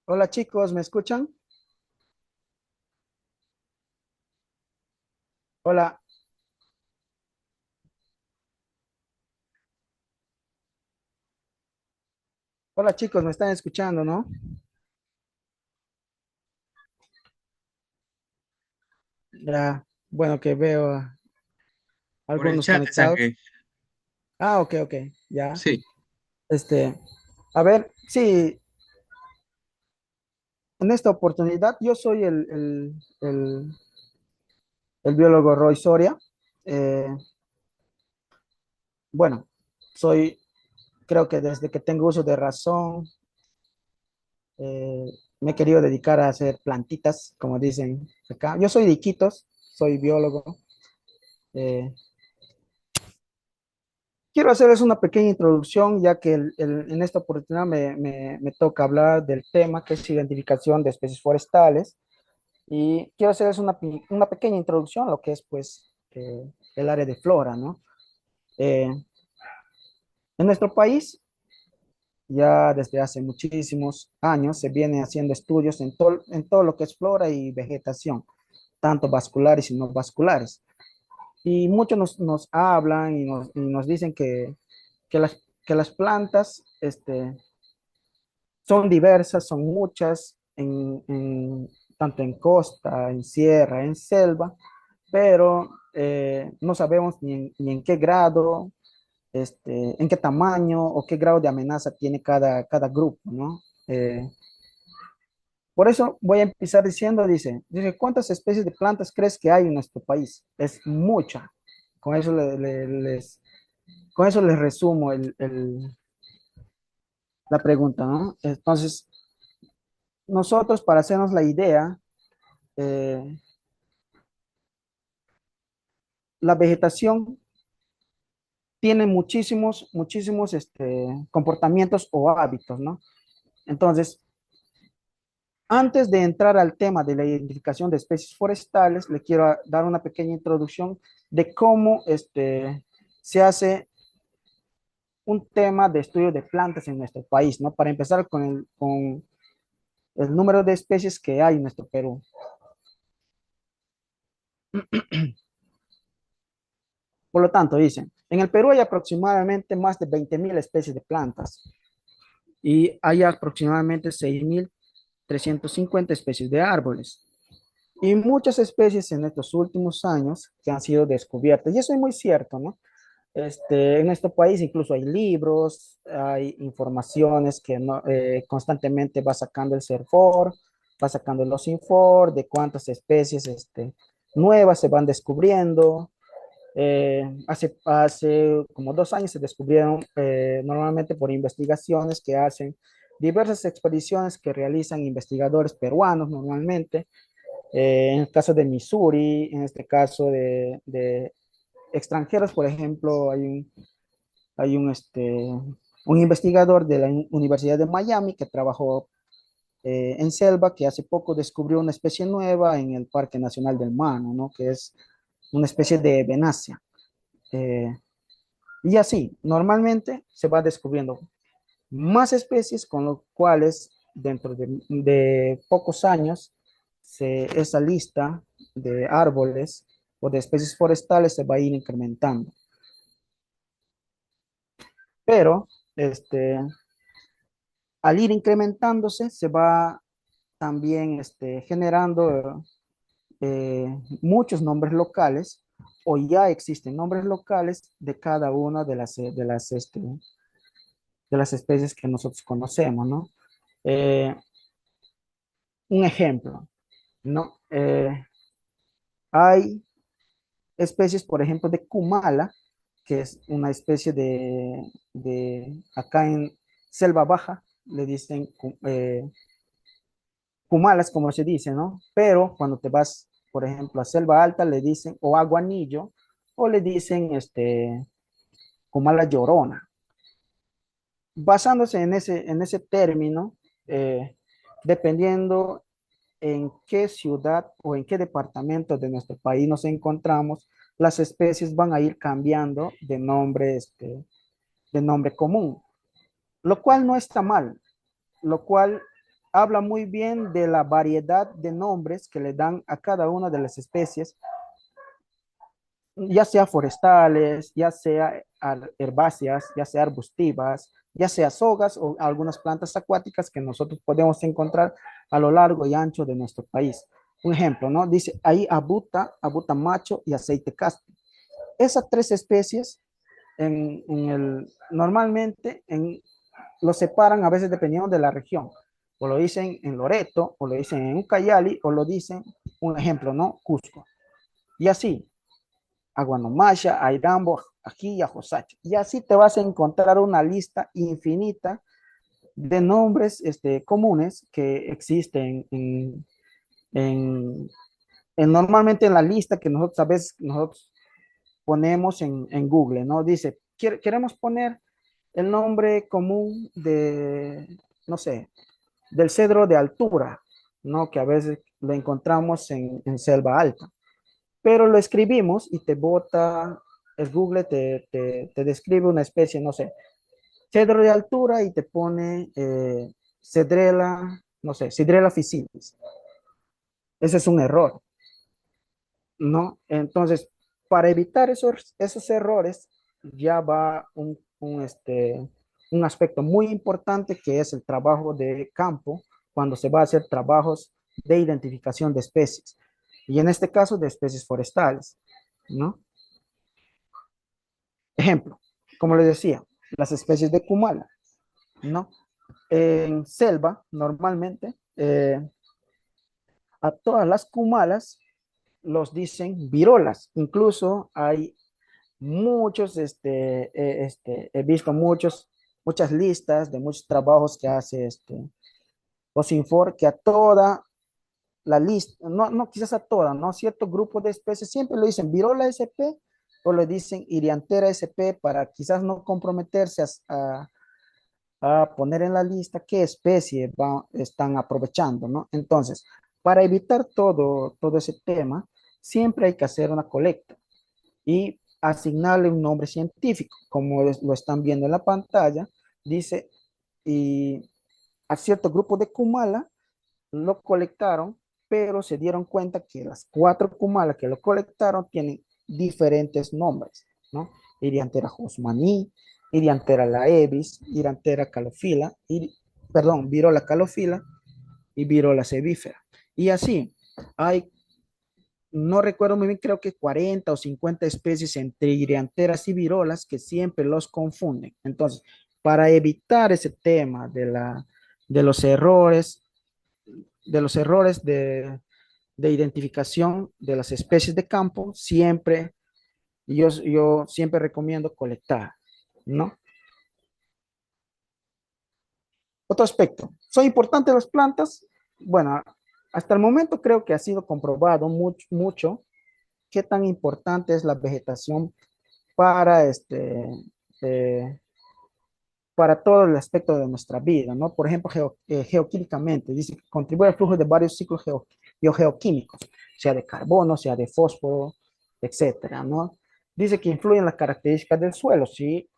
Hola chicos, ¿me escuchan? Hola, hola chicos, ¿me están escuchando, no? Ya, bueno que veo a Por el algunos chat te conectados. saqué. Ah, ok, ok, ya. Sí. Este, a ver, sí, en esta oportunidad yo soy el biólogo Roy Soria. Eh, bueno, soy, creo que desde que tengo uso de razón, eh, me he querido dedicar a hacer plantitas, como dicen acá. Yo soy de Iquitos, soy biólogo. Eh, Quiero hacerles una pequeña introducción, ya que en esta oportunidad me toca hablar del tema que es identificación de especies forestales. Y quiero hacerles una pequeña introducción a lo que es, pues, el área de flora, ¿no? Eh, en nuestro país, ya desde hace muchísimos años, se vienen haciendo estudios en todo lo que es flora y vegetación, tanto vasculares y no vasculares. Y muchos nos hablan y nos dicen que que las plantas, son diversas, son muchas, tanto en costa, en sierra, en selva, pero no sabemos ni en qué grado, en qué tamaño o qué grado de amenaza tiene cada grupo, ¿no? Por eso voy a empezar diciendo, dice, ¿cuántas especies de plantas crees que hay en nuestro país? Es mucha. Con eso con eso les resumo la pregunta, ¿no? Entonces, nosotros, para hacernos la idea, eh, la vegetación tiene muchísimos comportamientos o hábitos, ¿no? Entonces, antes de entrar al tema de la identificación de especies forestales, le quiero dar una pequeña introducción de cómo se hace un tema de estudio de plantas en nuestro país, ¿no? Para empezar con el número de especies que hay en nuestro Perú. Por lo tanto, dicen, en el Perú hay aproximadamente más de 20.000 especies de plantas y hay aproximadamente 6.350 especies de árboles y muchas especies en estos últimos años que han sido descubiertas. Y eso es muy cierto, ¿no? En nuestro país incluso hay libros, hay informaciones que constantemente va sacando el CERFOR, va sacando el OSINFOR, de cuántas especies nuevas se van descubriendo. Hace como 2 años se descubrieron, normalmente por investigaciones que hacen diversas expediciones que realizan investigadores peruanos normalmente. En el caso de Missouri, en este caso de extranjeros, por ejemplo, hay un investigador de la Universidad de Miami que trabajó en selva, que hace poco descubrió una especie nueva en el Parque Nacional del Mano, ¿no? Que es una especie de venácea. Eh, y así, normalmente se va descubriendo más especies, con lo cuales dentro de pocos años esa lista de árboles o de especies forestales se va a ir incrementando. Pero al ir incrementándose, se va también generando muchos nombres locales o ya existen nombres locales de cada una de las especies que nosotros conocemos, ¿no? Eh, un ejemplo, ¿no? Hay especies, por ejemplo, de Kumala, que es una especie acá en Selva Baja, le dicen Kumalas, como se dice, ¿no? Pero cuando te vas, por ejemplo, a Selva Alta, le dicen o aguanillo, o le dicen Kumala llorona. Basándose en ese término, eh, dependiendo en qué ciudad o en qué departamento de nuestro país nos encontramos, las especies van a ir cambiando de nombre común, lo cual no está mal, lo cual habla muy bien de la variedad de nombres que le dan a cada una de las especies, ya sea forestales, ya sea herbáceas, ya sea arbustivas, ya sea sogas o algunas plantas acuáticas que nosotros podemos encontrar a lo largo y ancho de nuestro país. Un ejemplo, ¿no? Dice ahí abuta macho y aceite caspi. Esas tres especies normalmente lo separan a veces dependiendo de la región. O lo dicen en Loreto, o lo dicen en Ucayali, o lo dicen, un ejemplo, ¿no? Cusco. Y así, Aguanomasha, Airambo, Ajilla, Josacha. Y así te vas a encontrar una lista infinita de nombres comunes que existen en, normalmente en la lista que nosotros a veces nosotros ponemos en Google, ¿no? Dice, queremos poner el nombre común de, no sé, del cedro de altura, ¿no? Que a veces lo encontramos en selva alta, pero lo escribimos y te bota, el Google te describe una especie, no sé, cedro de altura y te pone cedrela, no sé, Cedrela officinalis. Ese es un error, ¿no? Entonces, para evitar esos errores, ya va un aspecto muy importante que es el trabajo de campo cuando se va a hacer trabajos de identificación de especies. Y en este caso, de especies forestales, ¿no? Ejemplo, como les decía, las especies de Kumala, ¿no? En selva, normalmente, a todas las Kumalas los dicen virolas. Incluso hay muchos, he visto muchas listas de muchos trabajos que hace Osinfor, que a toda la lista, no quizás a toda, ¿no? Cierto grupo de especies siempre lo dicen Virola SP o le dicen Iriantera SP para quizás no comprometerse a poner en la lista qué especie están aprovechando, ¿no? Entonces, para evitar todo ese tema, siempre hay que hacer una colecta y asignarle un nombre científico, como lo están viendo en la pantalla, dice, y a cierto grupo de Kumala lo colectaron, pero se dieron cuenta que las cuatro Kumala que lo colectaron tienen diferentes nombres, ¿no? Iriantera Josmaní, Iriantera laevis, Iriantera calofila, perdón, Virola calofila y Virola cebífera. Y así, hay no recuerdo muy bien, creo que 40 o 50 especies entre irianteras y virolas que siempre los confunden. Entonces, para evitar ese tema de los errores, de identificación de las especies de campo, yo siempre recomiendo colectar, ¿no? Otro aspecto, ¿son importantes las plantas? Bueno, hasta el momento creo que ha sido comprobado mucho qué tan importante es la vegetación para eh, para todo el aspecto de nuestra vida, ¿no? Por ejemplo, geoquímicamente, dice que contribuye al flujo de varios ciclos biogeoquímicos, sea de carbono, sea de fósforo, etcétera, ¿no? Dice que influyen las características del suelo, sí.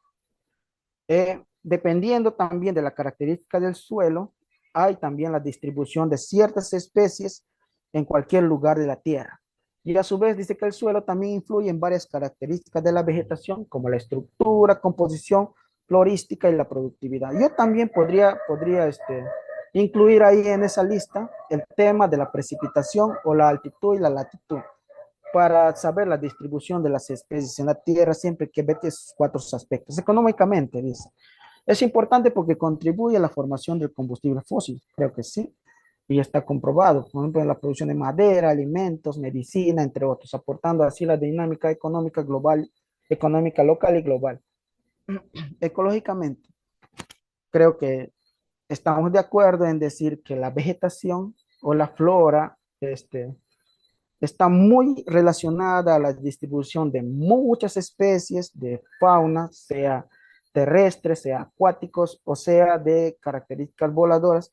Dependiendo también de la característica del suelo, hay también la distribución de ciertas especies en cualquier lugar de la Tierra. Y a su vez dice que el suelo también influye en varias características de la vegetación, como la estructura, composición florística y la productividad. Yo también podría incluir ahí en esa lista el tema de la precipitación o la altitud y la latitud para saber la distribución de las especies en la Tierra, siempre que ver esos cuatro aspectos. Económicamente, dice, es importante porque contribuye a la formación del combustible fósil, creo que sí, y está comprobado, por ejemplo, en la producción de madera, alimentos, medicina, entre otros, aportando así la dinámica económica global, económica local y global. Ecológicamente, creo que estamos de acuerdo en decir que la vegetación o la flora, está muy relacionada a la distribución de muchas especies de fauna, sea terrestres, sea acuáticos o sea de características voladoras,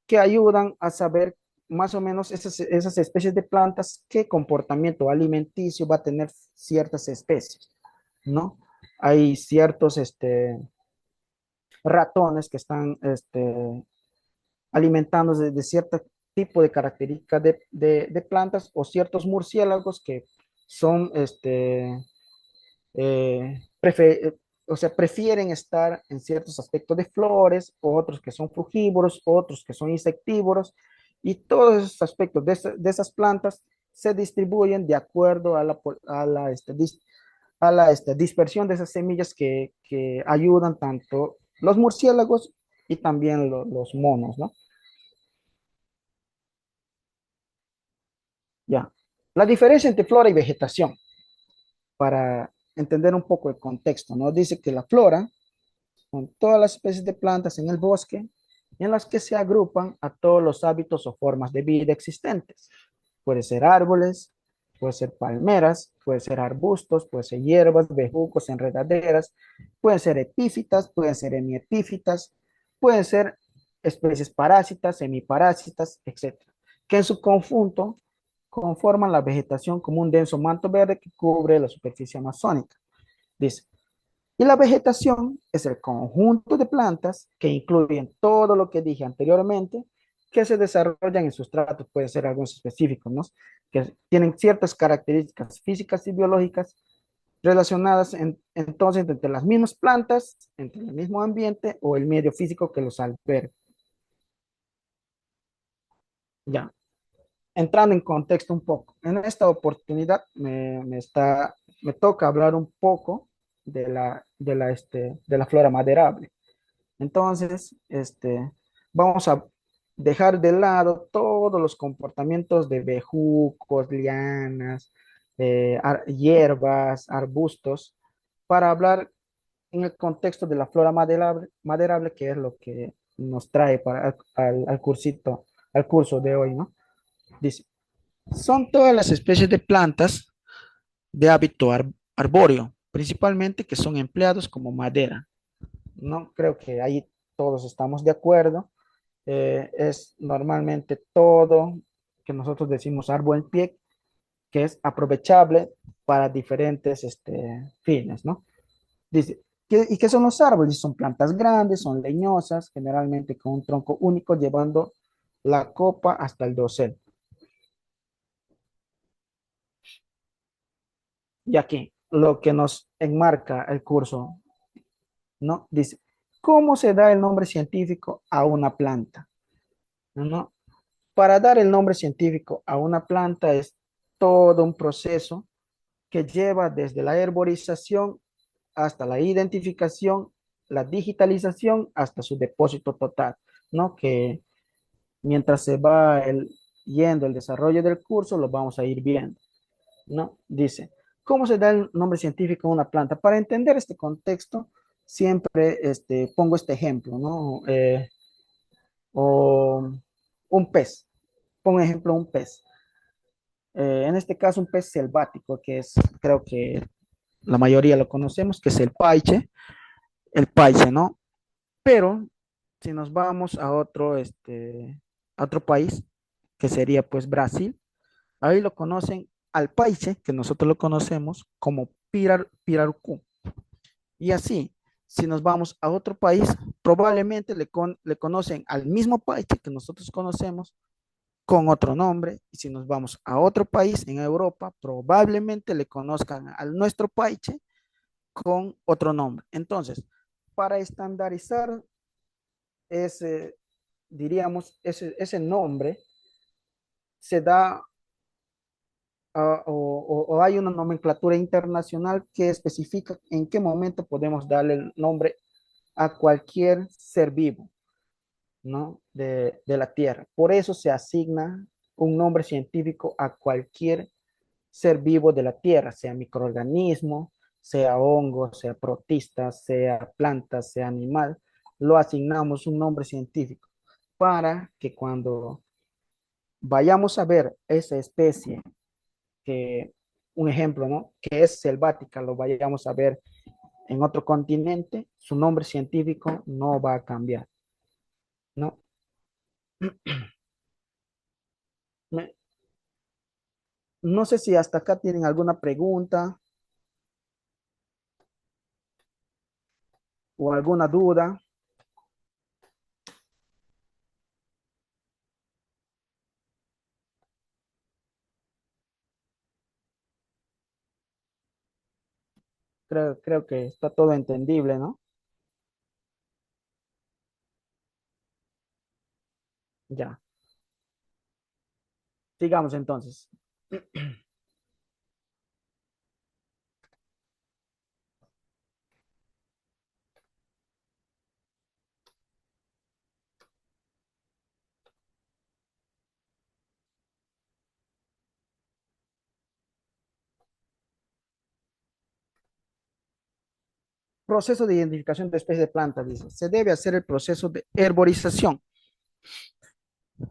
que ayudan a saber más o menos esas especies de plantas, qué comportamiento alimenticio va a tener ciertas especies, ¿no? Hay ciertos ratones que están alimentándose de cierto tipo de características de plantas o ciertos murciélagos que son, o sea, prefieren estar en ciertos aspectos de flores, otros que son frugívoros, otros que son insectívoros, y todos esos aspectos de esas plantas se distribuyen de acuerdo a la dispersión de esas semillas que ayudan tanto los murciélagos y también los monos, ¿no? Ya. La diferencia entre flora y vegetación, para entender un poco el contexto, ¿no? Dice que la flora son todas las especies de plantas en el bosque en las que se agrupan a todos los hábitos o formas de vida existentes. Puede ser árboles, puede ser palmeras, puede ser arbustos, puede ser hierbas, bejucos, enredaderas, pueden ser epífitas, pueden ser hemiepífitas, pueden ser especies parásitas, semiparásitas, etcétera, que en su conjunto conforman la vegetación como un denso manto verde que cubre la superficie amazónica. Dice, y la vegetación es el conjunto de plantas que incluyen todo lo que dije anteriormente, que se desarrollan en sustratos, puede ser algunos específicos, ¿no? Que tienen ciertas características físicas y biológicas relacionadas entonces entre las mismas plantas, entre el mismo ambiente o el medio físico que los alberga. Ya, entrando en contexto un poco. En esta oportunidad me toca hablar un poco de la flora maderable. Entonces, vamos a dejar de lado todos los comportamientos de bejucos, lianas, hierbas, arbustos, para hablar en el contexto de la flora maderable, que es lo que nos trae al cursito, al curso de hoy, ¿no? Dice, son todas las especies de plantas de hábito arbóreo, principalmente que son empleados como madera. No creo que ahí todos estamos de acuerdo. Es normalmente todo que nosotros decimos árbol en pie, que es aprovechable para diferentes fines, ¿no? Dice, ¿y qué son los árboles? Son plantas grandes, son leñosas, generalmente con un tronco único, llevando la copa hasta el dosel. Y aquí, lo que nos enmarca el curso, ¿no? Dice, ¿cómo se da el nombre científico a una planta? ¿No? Para dar el nombre científico a una planta es todo un proceso que lleva desde la herborización hasta la identificación, la digitalización, hasta su depósito total, ¿no? Que mientras se va yendo el desarrollo del curso, lo vamos a ir viendo, ¿no? Dice, ¿cómo se da el nombre científico a una planta? Para entender este contexto, siempre pongo este ejemplo, ¿no? O un pez. Pongo ejemplo un pez. En este caso, un pez selvático, que es, creo que la mayoría lo conocemos, que es el paiche, ¿no? Pero si nos vamos a otro país, que sería pues Brasil, ahí lo conocen al paiche, que nosotros lo conocemos como pirarucú. Y así, si nos vamos a otro país, probablemente le conocen al mismo paiche que nosotros conocemos con otro nombre. Y si nos vamos a otro país en Europa, probablemente le conozcan al nuestro paiche con otro nombre. Entonces, para estandarizar ese, diríamos, ese nombre, se da o hay una nomenclatura internacional que especifica en qué momento podemos darle el nombre a cualquier ser vivo, ¿no? De la Tierra. Por eso se asigna un nombre científico a cualquier ser vivo de la Tierra, sea microorganismo, sea hongo, sea protista, sea planta, sea animal, lo asignamos un nombre científico para que cuando vayamos a ver esa especie, que un ejemplo, ¿no? Que es selvática, lo vayamos a ver en otro continente, su nombre científico no va a cambiar, ¿no? No sé si hasta acá tienen alguna pregunta o alguna duda. creo que está todo entendible, ¿no? Ya, sigamos entonces. Proceso de identificación de especies de plantas, dice. Se debe hacer el proceso de herborización.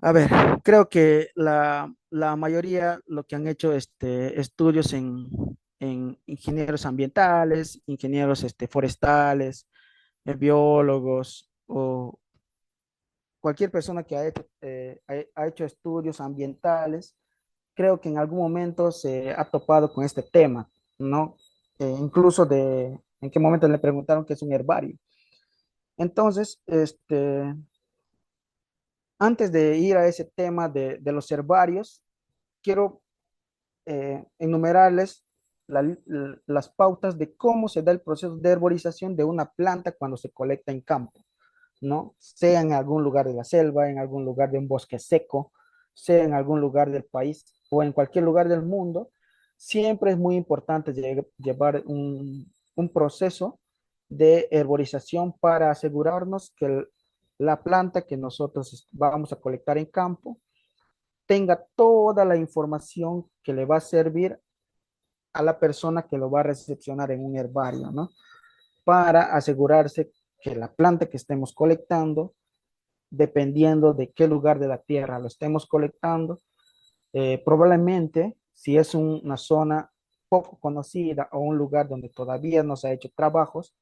A ver, creo que la mayoría lo que han hecho estudios en ingenieros ambientales, ingenieros forestales, biólogos o cualquier persona que ha hecho estudios ambientales, creo que en algún momento se ha topado con este tema, ¿no? Incluso en qué momento le preguntaron qué es un herbario. Entonces, antes de ir a ese tema de los herbarios, quiero enumerarles las pautas de cómo se da el proceso de herborización de una planta cuando se colecta en campo, ¿no? Sea en algún lugar de la selva, en algún lugar de un bosque seco, sea en algún lugar del país o en cualquier lugar del mundo, siempre es muy importante llevar un proceso de herborización para asegurarnos que la planta que nosotros vamos a colectar en campo tenga toda la información que le va a servir a la persona que lo va a recepcionar en un herbario, ¿no? Para asegurarse que la planta que estemos colectando, dependiendo de qué lugar de la tierra lo estemos colectando, probablemente si es una zona poco conocida o un lugar donde todavía no se ha hecho trabajos,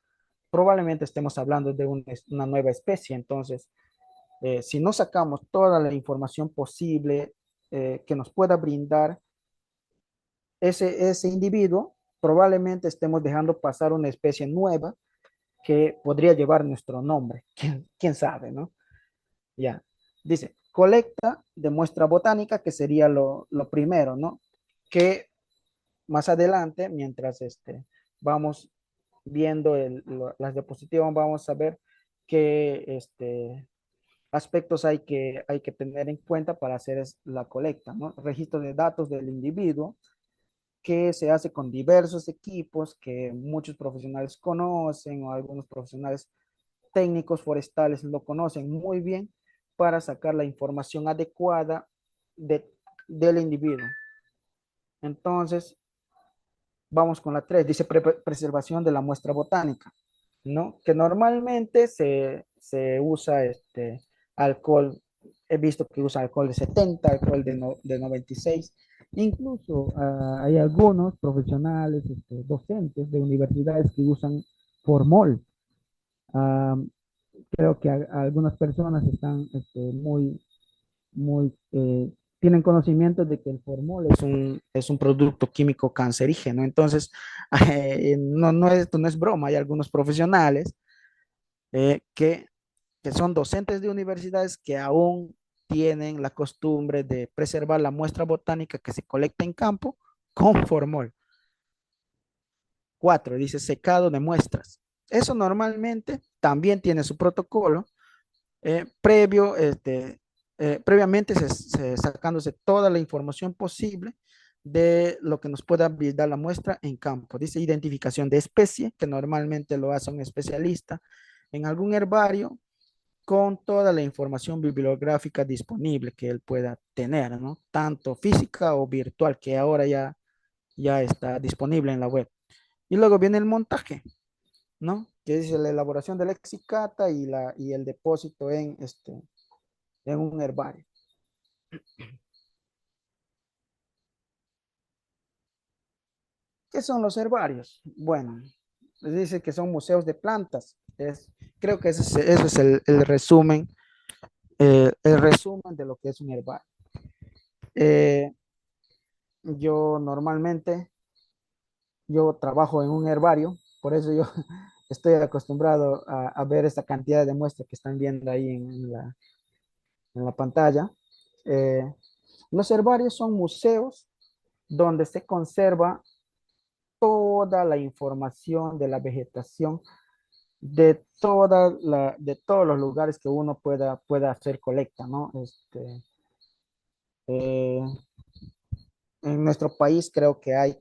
probablemente estemos hablando de una nueva especie. Entonces, si no sacamos toda la información posible que nos pueda brindar ese individuo, probablemente estemos dejando pasar una especie nueva que podría llevar nuestro nombre. ¿Quién sabe, no? Ya. Dice, colecta de muestra botánica, que sería lo primero, ¿no? Que más adelante, mientras vamos viendo las diapositivas, vamos a ver qué aspectos hay que tener en cuenta para hacer la colecta, ¿no? Registro de datos del individuo, que se hace con diversos equipos que muchos profesionales conocen o algunos profesionales técnicos forestales lo conocen muy bien para sacar la información adecuada de, del individuo. Entonces, vamos con la 3 dice preservación de la muestra botánica, ¿no? Que normalmente se usa alcohol, he visto que usa alcohol de 70, alcohol de 96. Incluso hay algunos profesionales, docentes de universidades que usan formol. Ah, creo que algunas personas están muy, tienen conocimiento de que el formol es un producto químico cancerígeno. Entonces, esto no es broma. Hay algunos profesionales eh, que, que son docentes de universidades que aún tienen la costumbre de preservar la muestra botánica que se colecta en campo con formol. 4 dice secado de muestras. Eso normalmente también tiene su protocolo previamente sacándose toda la información posible de lo que nos pueda dar la muestra en campo. Dice identificación de especie, que normalmente lo hace un especialista en algún herbario con toda la información bibliográfica disponible que él pueda tener, ¿no? Tanto física o virtual, que ahora ya está disponible en la web. Y luego viene el montaje, ¿no? Que es la elaboración de la lexicata y el depósito en un herbario. ¿Qué son los herbarios? Bueno, les dice que son museos de plantas. Creo que ese es el resumen de lo que es un herbario. Eh, yo normalmente, yo trabajo en un herbario, por eso yo estoy acostumbrado a ver esta cantidad de muestras que están viendo ahí en la pantalla. Eh, los herbarios son museos donde se conserva toda la información de la vegetación de todos los lugares que uno pueda hacer colecta, ¿no? Eh, en nuestro país creo que hay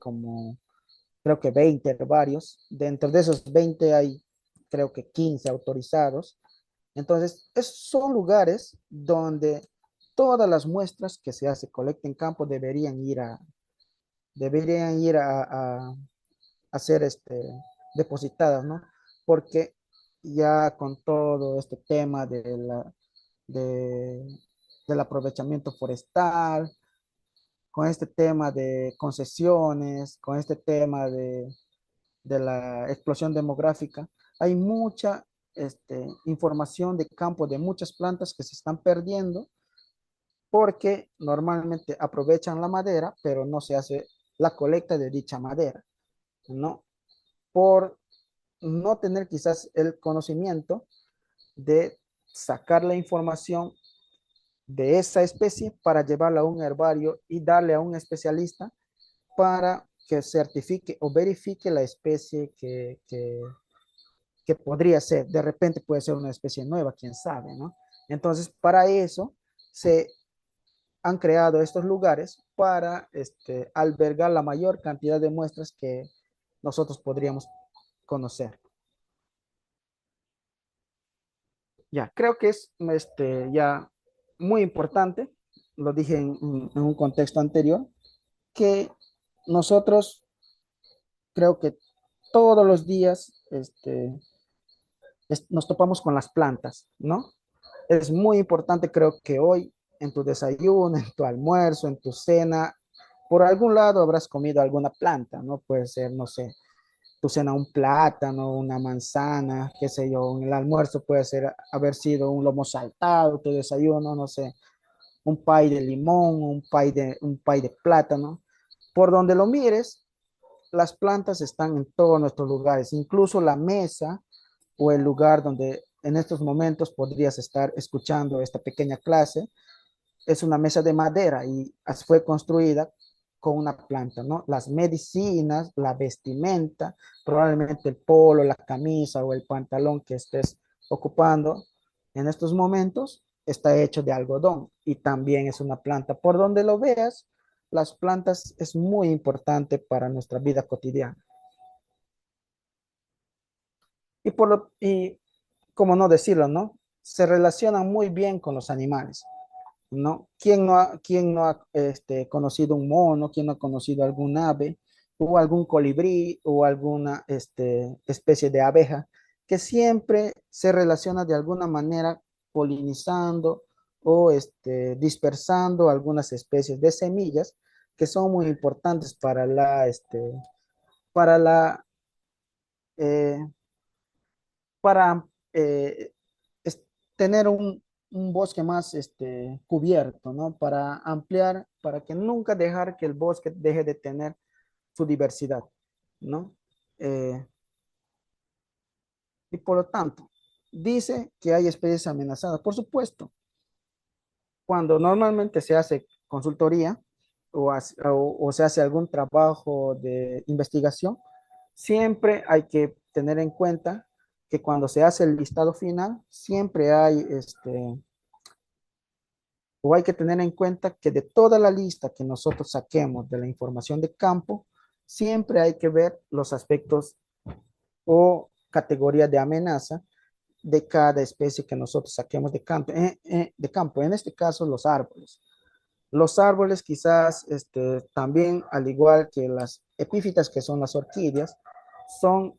creo que 20 herbarios. Dentro de esos 20 hay, creo que 15 autorizados. Entonces, son lugares donde todas las muestras que se hace colecta en campo deberían ir a ser depositadas, ¿no? Porque ya con todo este tema de, del aprovechamiento forestal, con este tema de concesiones, con este tema de la explosión demográfica, hay mucha información de campo de muchas plantas que se están perdiendo porque normalmente aprovechan la madera, pero no se hace la colecta de dicha madera, ¿no? Por no tener quizás el conocimiento de sacar la información de esa especie para llevarla a un herbario y darle a un especialista para que certifique o verifique la especie que podría ser. De repente puede ser una especie nueva, quién sabe, ¿no? Entonces, para eso se han creado estos lugares para albergar la mayor cantidad de muestras que nosotros podríamos conocer. Ya, creo que es ya muy importante, lo dije en un contexto anterior, que nosotros creo que todos los días nos topamos con las plantas, ¿no? Es muy importante, creo que hoy en tu desayuno, en tu almuerzo, en tu cena, por algún lado habrás comido alguna planta, ¿no? Puede ser, no sé, tu cena un plátano, una manzana, qué sé yo, en el almuerzo puede ser haber sido un lomo saltado, tu desayuno, no sé, un pay de limón, un pay de plátano. Por donde lo mires, las plantas están en todos nuestros lugares, incluso la mesa o el lugar donde en estos momentos podrías estar escuchando esta pequeña clase, es una mesa de madera y fue construida con una planta, ¿no? Las medicinas, la vestimenta, probablemente el polo, la camisa o el pantalón que estés ocupando en estos momentos está hecho de algodón y también es una planta. Por donde lo veas, las plantas es muy importante para nuestra vida cotidiana. Y como no decirlo, ¿no? Se relacionan muy bien con los animales, ¿no? Quién no ha conocido un mono? ¿Quién no ha conocido algún ave o algún colibrí o alguna especie de abeja que siempre se relaciona de alguna manera polinizando o dispersando algunas especies de semillas que son muy importantes para la, eh, para es- tener un bosque más cubierto, ¿no? Para ampliar, para que nunca dejar que el bosque deje de tener su diversidad, ¿no? Eh, y por lo tanto, dice que hay especies amenazadas. Por supuesto, cuando normalmente se hace consultoría o se hace algún trabajo de investigación, siempre hay que tener en cuenta que cuando se hace el listado final, siempre hay o hay que tener en cuenta que de toda la lista que nosotros saquemos de la información de campo, siempre hay que ver los aspectos o categorías de amenaza de cada especie que nosotros saquemos de campo. De campo. En este caso, los árboles. Los árboles quizás también, al igual que las epífitas, que son las orquídeas, son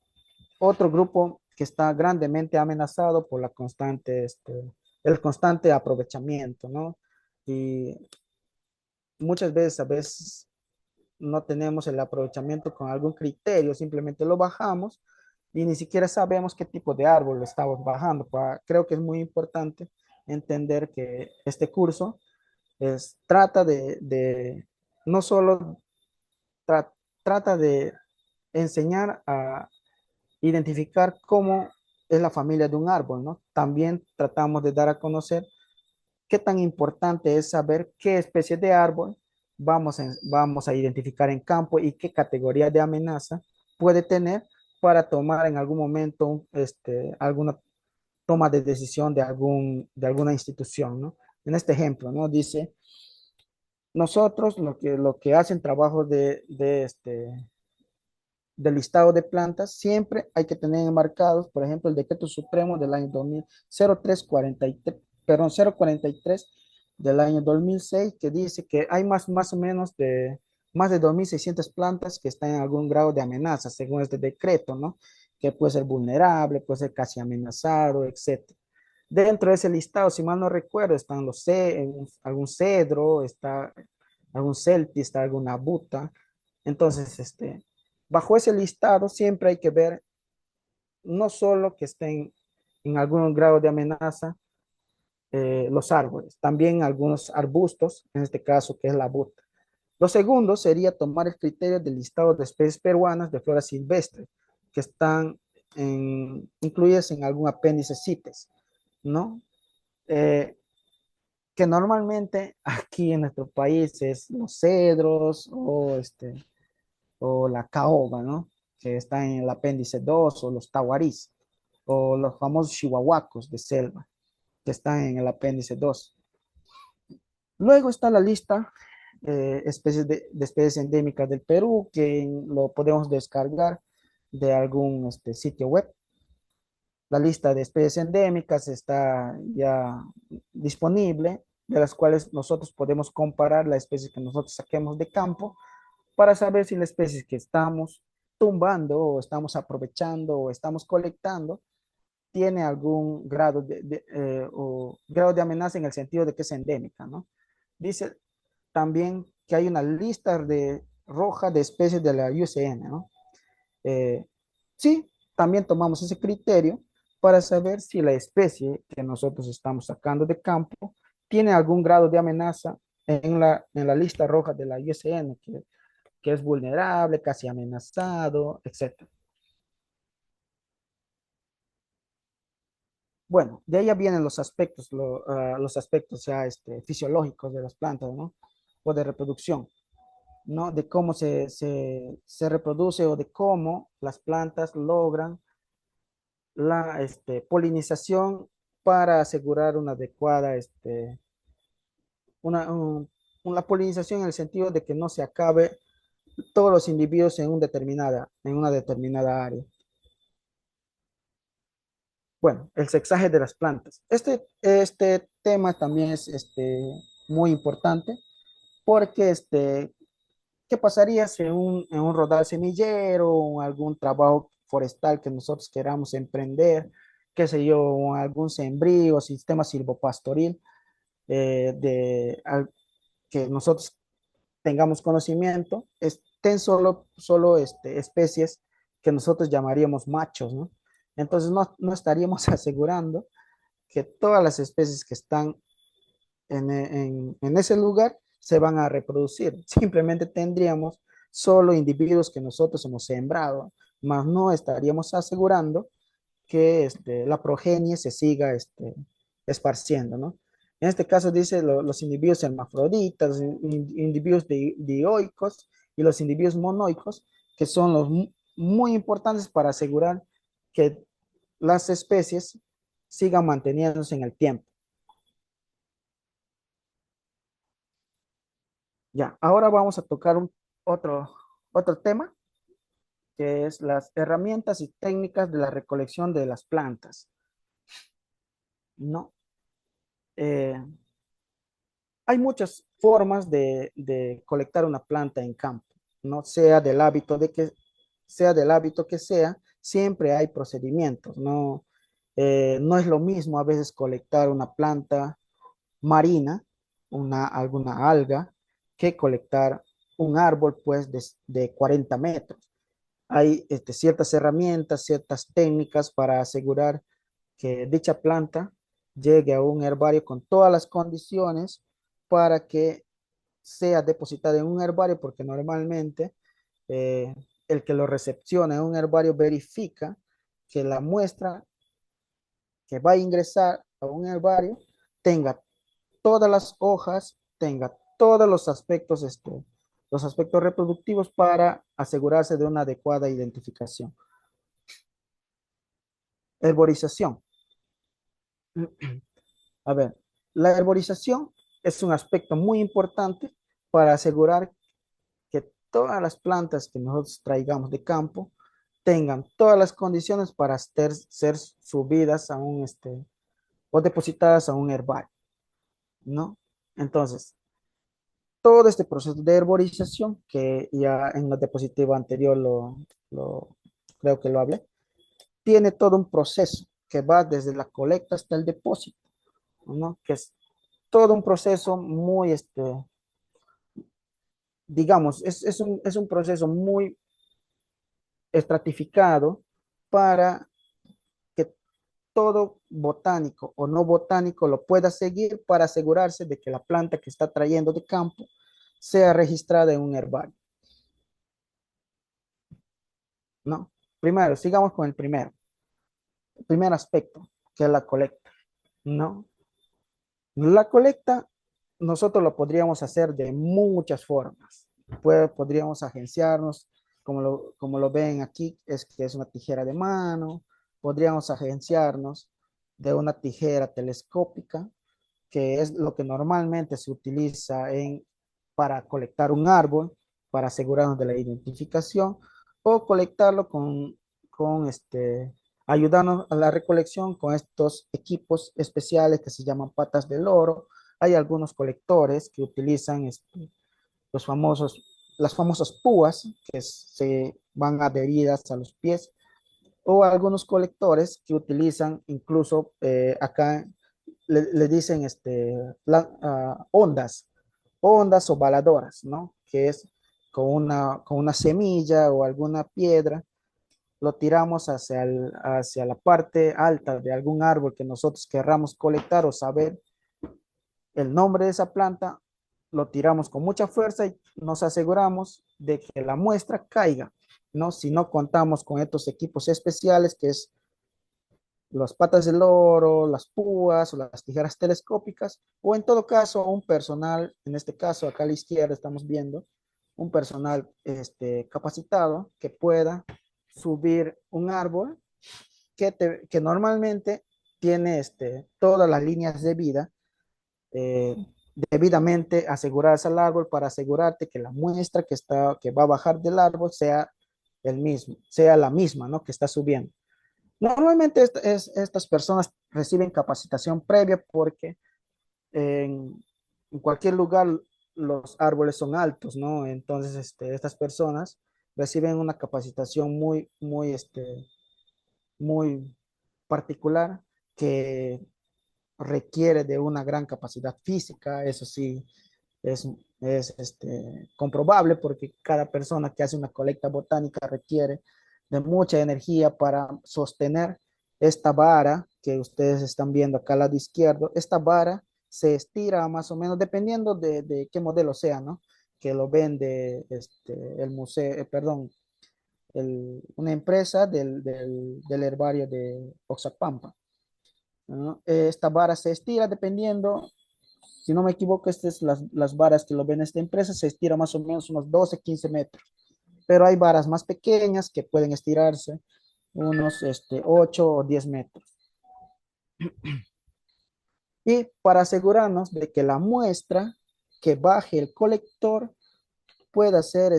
otro grupo que está grandemente amenazado por el constante aprovechamiento, ¿no? Y a veces no tenemos el aprovechamiento con algún criterio, simplemente lo bajamos y ni siquiera sabemos qué tipo de árbol lo estamos bajando. Creo que es muy importante entender que este curso trata no solo tra- trata de enseñar a identificar cómo es la familia de un árbol, ¿no? También tratamos de dar a conocer qué tan importante es saber qué especie de árbol vamos a identificar en campo y qué categoría de amenaza puede tener para tomar en algún momento alguna toma de decisión de alguna institución, ¿no? En este ejemplo, ¿no? Dice, nosotros lo que hacen trabajos del listado de plantas, siempre hay que tener enmarcados, por ejemplo, el decreto supremo del año 2000, 0343, perdón, 043 del año 2006, que dice que hay más o menos más de 2.600 plantas que están en algún grado de amenaza, según este decreto, ¿no? Que puede ser vulnerable, puede ser casi amenazado, etcétera. Dentro de ese listado, si mal no recuerdo, están algún cedro, está algún celtis, está alguna buta. Entonces, bajo ese listado siempre hay que ver no solo que estén en algún grado de amenaza los árboles, también algunos arbustos, en este caso que es la buta. Lo segundo sería tomar el criterio del listado de especies peruanas de flora silvestre que están incluidas en algún apéndice CITES, ¿no? Eh, que normalmente aquí en nuestro país es los cedros o la caoba, ¿no? Que está en el apéndice 2 o los tahuarís, o los famosos chihuahuacos de selva, que están en el apéndice 2. Luego está la lista de especies endémicas del Perú, que lo podemos descargar de algún sitio web. La lista de especies endémicas está ya disponible, de las cuales nosotros podemos comparar la especie que nosotros saquemos de campo para saber si la especie que estamos tumbando o estamos aprovechando o estamos colectando tiene algún grado o grado de amenaza en el sentido de que es endémica, ¿no? Dice también que hay una lista roja de especies de la UCN, ¿no? Eh, sí, también tomamos ese criterio para saber si la especie que nosotros estamos sacando de campo tiene algún grado de amenaza en la lista roja de la ISN, que es vulnerable, casi amenazado, etc. Bueno, de ahí vienen los aspectos ya fisiológicos de las plantas, ¿no? O de reproducción, ¿no? De cómo se reproduce o de cómo las plantas logran la polinización para asegurar una adecuada, una polinización en el sentido de que no se acabe todos los individuos en una determinada área. Bueno, el sexaje de las plantas. Este tema también es muy importante porque ¿qué pasaría si en un rodal semillero o algún trabajo forestal que nosotros queramos emprender, qué sé yo, o algún sembrío, sistema silvopastoril, que nosotros tengamos conocimiento, estén solo especies que nosotros llamaríamos machos, ¿no? Entonces no estaríamos asegurando que todas las especies que están en ese lugar se van a reproducir. Simplemente tendríamos solo individuos que nosotros hemos sembrado, más no estaríamos asegurando que la progenie se siga esparciendo, ¿no? En este caso dice los individuos hermafroditas, individuos dioicos y los individuos monoicos, que son los muy importantes para asegurar que las especies sigan manteniéndose en el tiempo. Ya, ahora vamos a tocar otro tema, que es las herramientas y técnicas de la recolección de las plantas, ¿no? Eh, Hay muchas formas de colectar una planta en campo, no sea del hábito que sea, siempre hay procedimientos, ¿no? No es lo mismo a veces colectar una planta marina, alguna alga, que colectar un árbol pues de 40 metros. Hay ciertas herramientas, ciertas técnicas para asegurar que dicha planta llegue a un herbario con todas las condiciones para que sea depositada en un herbario, porque normalmente eh, el que lo recepciona en un herbario verifica que la muestra que va a ingresar a un herbario tenga todas las hojas, tenga todos los aspectos los aspectos reproductivos para asegurarse de una adecuada identificación. Herborización. A ver, la herborización es un aspecto muy importante para asegurar que todas las plantas que nosotros traigamos de campo tengan todas las condiciones para ser subidas a un, o depositadas a un herbario, ¿no? Entonces, todo este proceso de herborización, que ya en la diapositiva anterior lo- creo que lo hablé, tiene todo un proceso que va desde la colecta hasta el depósito, ¿no? Que es todo un proceso muy, digamos, es un proceso muy estratificado para que todo botánico o no botánico lo pueda seguir para asegurarse de que la planta que está trayendo de campo sea registrada en un herbario, ¿no? Primero, sigamos con el primer aspecto, que es la colecta, ¿no? La colecta nosotros lo podríamos hacer de muchas formas. Podríamos agenciarnos, como lo ven aquí, es que es una tijera de mano. Podríamos agenciarnos de una tijera telescópica, que es lo que normalmente se utiliza para colectar un árbol, para asegurarnos de la identificación, o colectarlo ayudarnos a la recolección con estos equipos especiales que se llaman patas de loro. Hay algunos colectores que utilizan las famosas púas que se van adheridas a los pies, o algunos colectores que utilizan incluso acá le dicen ondas o baladoras, ¿no? Que es con una semilla o alguna piedra, lo tiramos hacia la parte alta de algún árbol que nosotros querramos colectar o saber el nombre de esa planta, lo tiramos con mucha fuerza y nos aseguramos de que la muestra caiga, ¿no? Si no contamos con estos equipos especiales, que es las patas del loro, las púas o las tijeras telescópicas, o en todo caso un personal, en este caso acá a la izquierda estamos viendo, un personal capacitado que pueda subir un árbol que normalmente tiene todas las líneas de vida eh, debidamente asegurarse al árbol para asegurarte que la muestra que va a bajar del árbol sea sea la misma, ¿no? Que está subiendo. Normalmente estas personas reciben capacitación previa porque en cualquier lugar los árboles son altos, ¿no? Entonces, estas personas reciben una capacitación muy particular que requiere de una gran capacidad física. Eso sí, es, es comprobable porque cada persona que hace una colecta botánica requiere de mucha energía para sostener esta vara que ustedes están viendo acá al lado izquierdo. Esta vara se estira más o menos dependiendo de qué modelo sea, ¿no? Que lo vende el museo, perdón, una empresa del herbario de Oxapampa, ¿no? Esta vara se estira dependiendo, si no me equivoco, estas es las varas que lo ven esta empresa, se estira más o menos unos 12, 15 metros, pero hay varas más pequeñas que pueden estirarse unos 8 o 10 metros. Y para asegurarnos de que la muestra que baje el colector pueda ser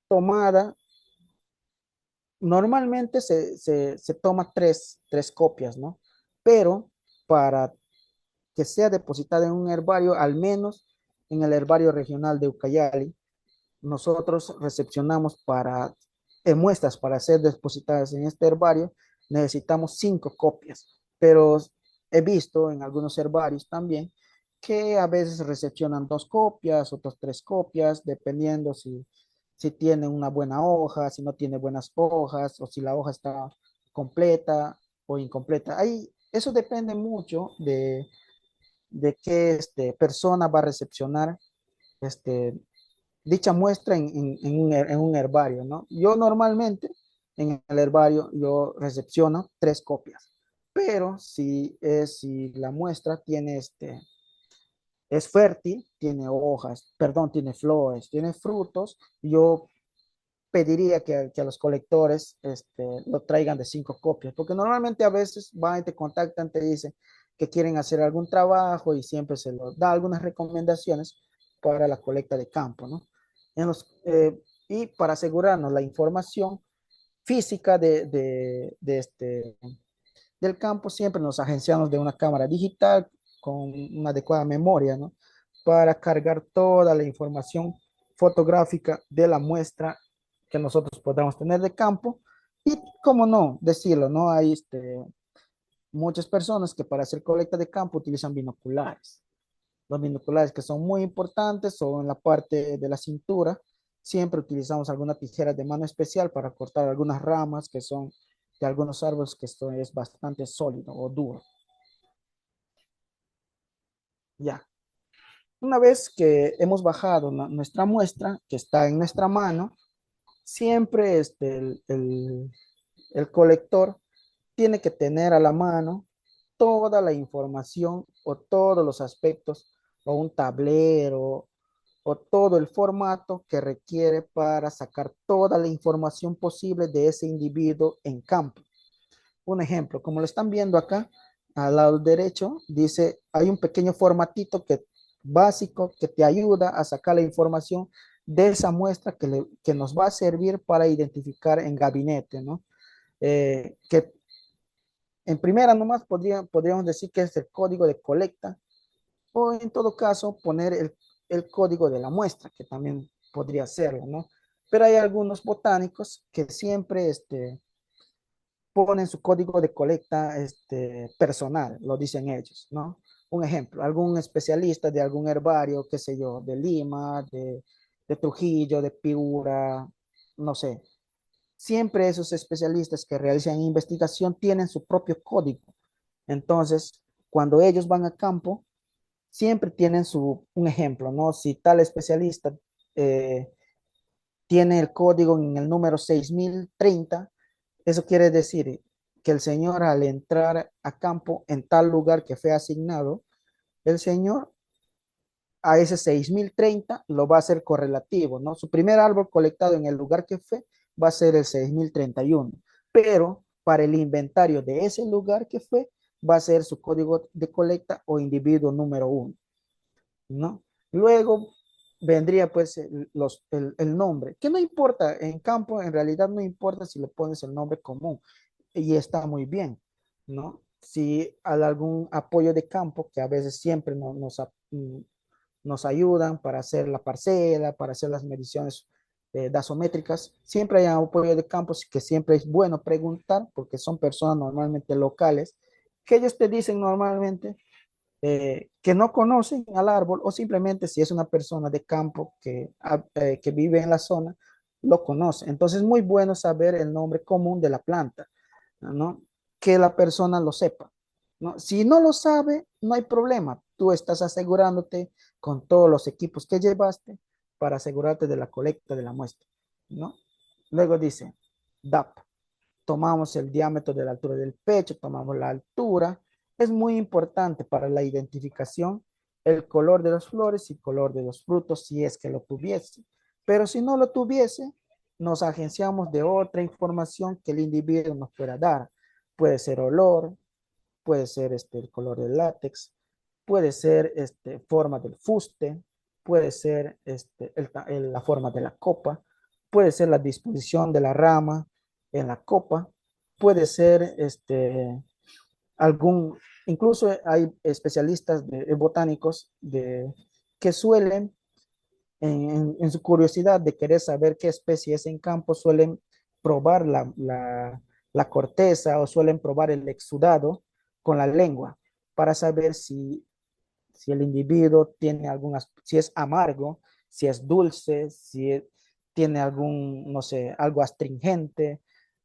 tomada, normalmente se toma tres copias, ¿no? Pero para que sea depositada en un herbario, al menos en el herbario regional de Ucayali, nosotros recepcionamos muestras para ser depositadas en este herbario, necesitamos 5 copias, pero he visto en algunos herbarios también que a veces recepcionan 2 copias, otras 3 copias, dependiendo si tiene una buena hoja, si no tiene buenas hojas, o si la hoja está completa o incompleta. Ahí, eso depende mucho de qué persona va a recepcionar este, dicha muestra en un herbario, ¿no? Yo normalmente en el herbario yo recepciono 3 copias, pero si la muestra tiene es fértil, tiene hojas, perdón, tiene flores, tiene frutos, yo pediría que a los colectores lo traigan de 5 copias, porque normalmente a veces van y te contactan, te dicen que quieren hacer algún trabajo y siempre se les da algunas recomendaciones para la colecta de campo, ¿no? Y para asegurarnos la información física del campo, siempre nos agenciamos de una cámara digital con una adecuada memoria, ¿no? Para cargar toda la información fotográfica de la muestra que nosotros podamos tener de campo. Y cómo no decirlo, ¿no? Hay muchas personas que para hacer colecta de campo utilizan binoculares. Los binoculares que son muy importantes o en la parte de la cintura, siempre utilizamos alguna tijera de mano especial para cortar algunas ramas que son de algunos árboles que esto es bastante sólido o duro. Ya, una vez que hemos bajado nuestra muestra, que está en nuestra mano, siempre el colector tiene que tener a la mano toda la información o todos los aspectos o un tablero o todo el formato que requiere para sacar toda la información posible de ese individuo en campo. Un ejemplo, como lo están viendo acá, al lado derecho, dice, hay un pequeño formatito básico que te ayuda a sacar la información de esa muestra que nos va a servir para identificar en gabinete, ¿no? Que en primera nomás podríamos decir que es el código de colecta o en todo caso poner el código de la muestra, que también podría serlo, ¿no? Pero hay algunos botánicos que siempre ponen su código de colecta personal, lo dicen ellos, ¿no? Un ejemplo, algún especialista de algún herbario, qué sé yo, de Lima, de Trujillo, de Piura, no sé. Siempre esos especialistas que realizan investigación tienen su propio código. Entonces, cuando ellos van a campo, siempre tienen un ejemplo, ¿no? Si tal especialista eh, tiene el código en el número 6030, eso quiere decir que el señor al entrar a campo en tal lugar que fue asignado, el señor a ese 6030 lo va a hacer correlativo, ¿no? Su primer árbol colectado en el lugar que fue va a ser el 6031, pero para el inventario de ese lugar que fue va a ser su código de colecta o individuo número 1, ¿no? Luego vendría pues el nombre, que no importa, en campo en realidad no importa si le pones el nombre común y está muy bien, ¿no? Si hay algún apoyo de campo, que a veces siempre nos ayudan para hacer la parcela, para hacer las mediciones dasométricas, siempre hay apoyo de campo que siempre es bueno preguntar porque son personas normalmente locales que ellos te dicen normalmente que no conocen al árbol o simplemente si es una persona de campo que vive en la zona, lo conoce. Entonces es muy bueno saber el nombre común de la planta, ¿no? Que la persona lo sepa, ¿no? Si no lo sabe, no hay problema. Tú estás asegurándote con todos los equipos que llevaste para asegurarte de la colecta de la muestra, ¿no? Luego dice DAP. Tomamos el diámetro de la altura del pecho, tomamos la altura. Es muy importante para la identificación el color de las flores y color de los frutos si es que lo tuviese. Pero si no lo tuviese, nos agenciamos de otra información que el individuo nos pueda dar. Puede ser olor, puede ser el color del látex, puede ser forma del fuste, puede ser la forma de la copa, puede ser la disposición de la rama en la copa, puede ser algún, incluso hay especialistas botánicos que suelen, en su curiosidad de querer saber qué especie es en campo, suelen probar la corteza o suelen probar el exudado con la lengua para saber si el individuo tiene si es amargo, si es dulce, tiene algún, no sé, algo astringente,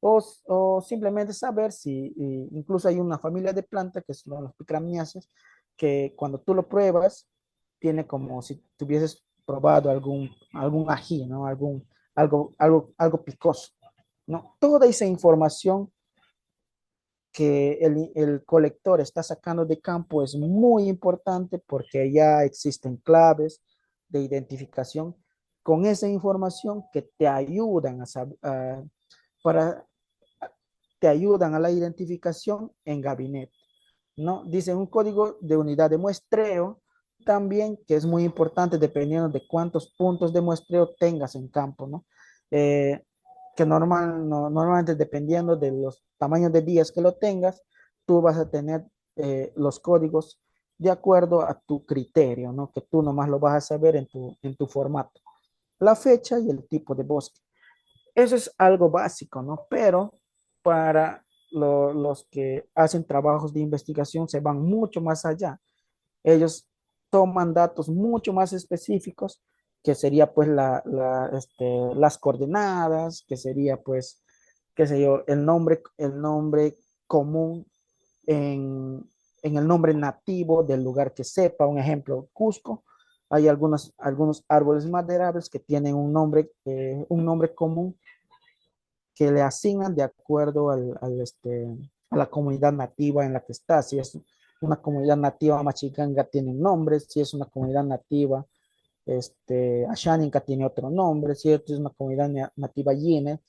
o simplemente saber si, incluso hay una familia de plantas que son los picramiáceas, que cuando tú lo pruebas, tiene como si tuvieses probado algún ají, ¿no? Algo picoso, ¿no? Toda esa información que el colector está sacando de campo es muy importante porque ya existen claves de identificación con esa información que te ayudan para, te ayudan a la identificación en gabinete, ¿no? Dice un código de unidad de muestreo también, que es muy importante dependiendo de cuántos puntos de muestreo tengas en campo, ¿no? Eh, que normalmente dependiendo de los tamaños de días que lo tengas, tú vas a tener los códigos de acuerdo a tu criterio, ¿no? Que tú nomás lo vas a saber en tu formato, la fecha y el tipo de bosque. Eso es algo básico, ¿no? Pero para los que hacen trabajos de investigación se van mucho más allá. Ellos toman datos mucho más específicos, que sería pues las coordenadas, que sería pues, qué sé yo, el nombre común en el nombre nativo del lugar que sepa. Un ejemplo, Cusco. Hay algunos árboles maderables que tienen un nombre común que le asignan de acuerdo a la comunidad nativa en la que está. Si es una comunidad nativa machiganga, tiene un nombre. Si es una comunidad nativa Ashaninka, tiene otro nombre. Si es una comunidad nativa Yene,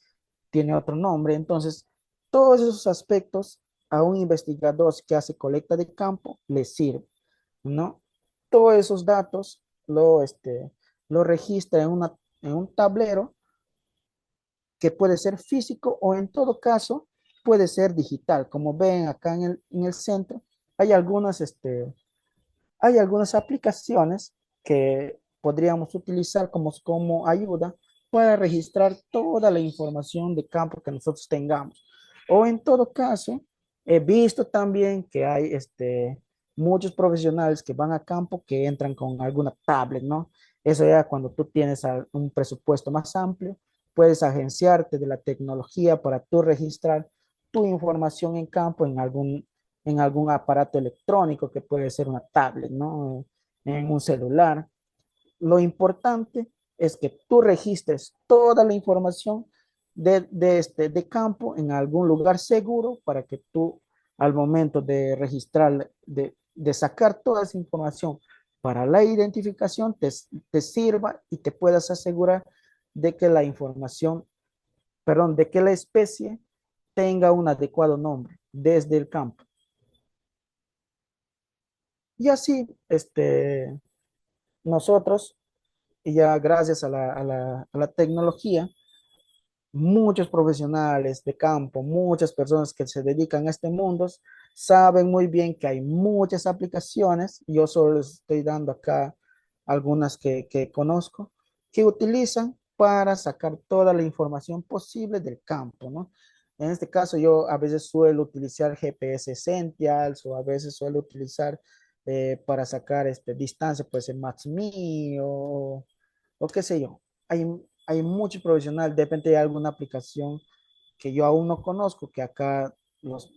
tiene otro nombre. Entonces, todos esos aspectos a un investigador que hace colecta de campo le sirve, ¿no? Todos esos datos lo registra en un tablero que puede ser físico o en todo caso puede ser digital. Como ven acá en el centro, hay hay algunas aplicaciones que podríamos utilizar como ayuda para registrar toda la información de campo que nosotros tengamos. O en todo caso, he visto también que hay muchos profesionales que van a campo que entran con alguna tablet, ¿no? Eso ya cuando tú tienes un presupuesto más amplio, puedes agenciarte de la tecnología para tú registrar tu información en campo en algún aparato electrónico que puede ser una tablet, ¿no? En un celular. Lo importante es que tú registres toda la información de campo en algún lugar seguro para que tú al momento de registrar, de sacar toda esa información para la identificación, te sirva y te puedas asegurar de que la información, perdón, de que la especie tenga un adecuado nombre desde el campo. Y así, nosotros, ya gracias a la tecnología, muchos profesionales de campo, muchas personas que se dedican a este mundo, saben muy bien que hay muchas aplicaciones, yo solo les estoy dando acá algunas que conozco, que utilizan para sacar toda la información posible del campo, ¿no? En este caso, yo a veces suelo utilizar GPS Essentials o a veces suelo utilizar para sacar distancia, pues en Maps.me o qué sé yo. Hay, hay muchos profesionales, depende de alguna aplicación que yo aún no conozco, que acá los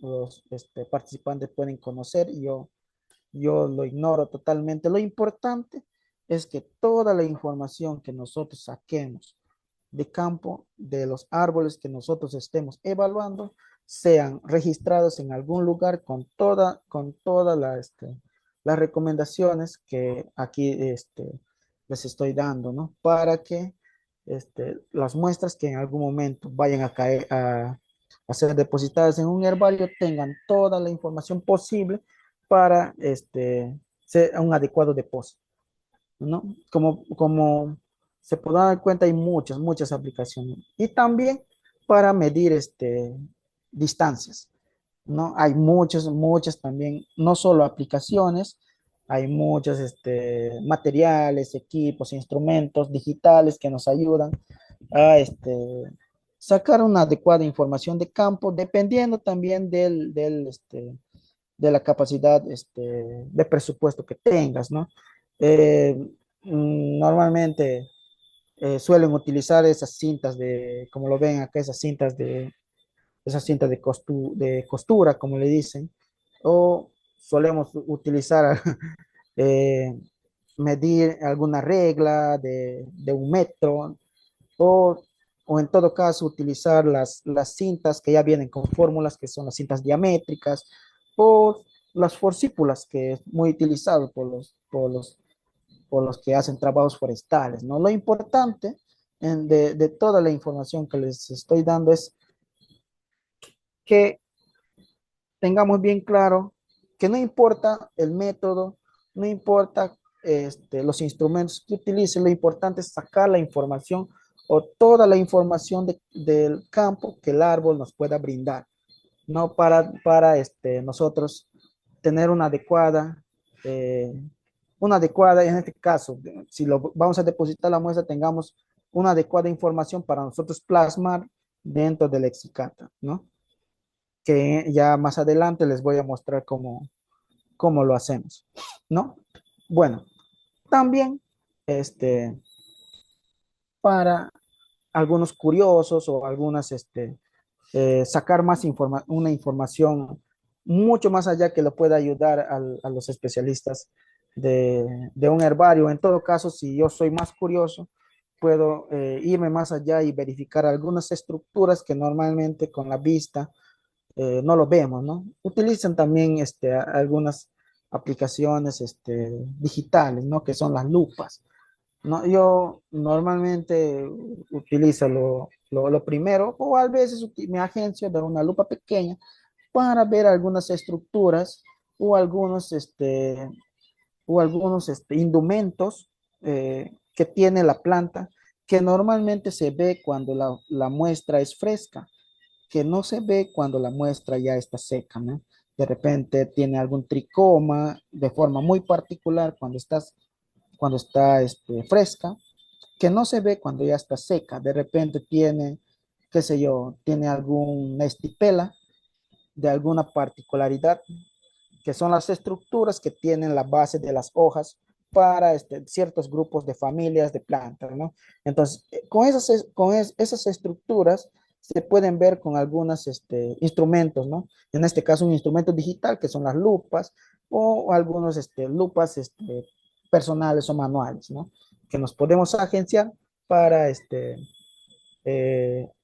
participantes pueden conocer y yo lo ignoro totalmente. Lo importante es que toda la información que nosotros saquemos de campo, de los árboles que nosotros estemos evaluando, sean registrados en algún lugar con todas las recomendaciones que aquí les estoy dando, ¿no? Para que las muestras que en algún momento vayan a caer, a ser depositadas en un herbario tengan toda la información posible para ser un adecuado depósito, ¿no? Como se podrán dar cuenta, hay muchas aplicaciones. Y también para medir distancias, ¿no? Hay muchas también, no solo aplicaciones, hay muchos materiales, equipos, instrumentos digitales que nos ayudan a sacar una adecuada información de campo, dependiendo también de la capacidad de presupuesto que tengas, ¿no? Eh, Normalmente suelen utilizar esas cintas como lo ven acá, esas cintas de costura, como le dicen, o solemos utilizar, eh, medir alguna regla de un metro, o o en todo caso utilizar las cintas que ya vienen con fórmulas, que son las cintas diamétricas, o las forcípulas, que es muy utilizado por los que hacen trabajos forestales, ¿no? Lo importante de toda la información que les estoy dando es que tengamos bien claro que no importa el método, no importa los instrumentos que utilicen, lo importante es sacar la información o toda la información del campo que el árbol nos pueda brindar, no para nosotros tener eh, una adecuada, en este caso, si lo vamos a depositar la muestra, tengamos una adecuada información para nosotros plasmar dentro del Lexicata, ¿no? Que ya más adelante les voy a mostrar cómo lo hacemos, ¿no? Bueno, también este, para algunos curiosos o algunas, sacar una información mucho más allá que lo pueda ayudar a los especialistas de un herbario. En todo caso, si yo soy más curioso, puedo irme más allá y verificar algunas estructuras que normalmente con la vista no lo vemos, ¿no? Utilizan también algunas aplicaciones digitales, ¿no? Que son las lupas, ¿no? Yo normalmente utilizo lo primero, o a veces me agencio de una lupa pequeña para ver algunas estructuras o algunos indumentos que tiene la planta, que normalmente se ve cuando la muestra es fresca, que no se ve cuando la muestra ya está seca, ¿no? De repente tiene algún tricoma de forma muy particular cuando está fresca, que no se ve cuando ya está seca. De repente tiene, qué sé yo, tiene alguna estipela de alguna particularidad, que son las estructuras que tienen la base de las hojas para ciertos grupos de familias de plantas, ¿no? Entonces, esas estructuras se pueden ver con algunos instrumentos, ¿no? En este caso, un instrumento digital, que son las lupas, o algunos lupas personales o manuales, ¿no? Que nos podemos agenciar para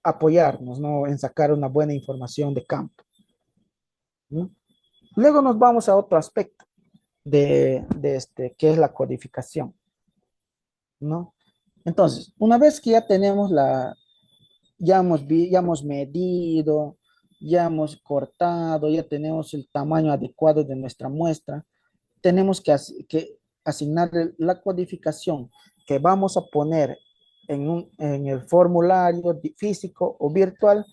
apoyarnos, ¿no? En sacar una buena información de campo, ¿no? Luego nos vamos a otro aspecto que es la codificación, ¿no? Entonces, una vez que ya tenemos ya hemos medido, ya hemos cortado, ya tenemos el tamaño adecuado de nuestra muestra, tenemos que asignarle la codificación que vamos a poner en el formulario físico o virtual.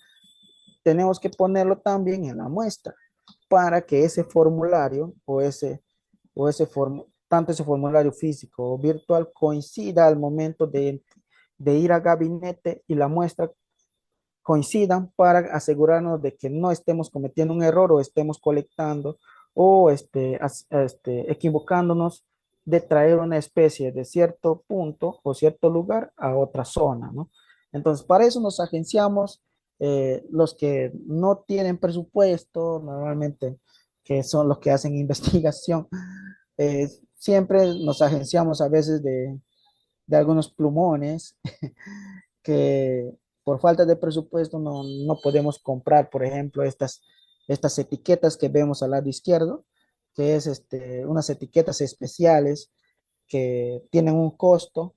Tenemos que ponerlo también en la muestra para que ese formulario tanto ese formulario físico o virtual coincida al momento de ir a gabinete y la muestra coincidan para asegurarnos de que no estemos cometiendo un error o estemos colectando o equivocándonos de traer una especie de cierto punto o cierto lugar a otra zona, ¿no? Entonces, para eso nos agenciamos los que no tienen presupuesto, normalmente, que son los que hacen investigación, siempre nos agenciamos a veces de algunos plumones que por falta de presupuesto no podemos comprar, por ejemplo, estas etiquetas que vemos al lado izquierdo, que es unas etiquetas especiales que tienen un costo.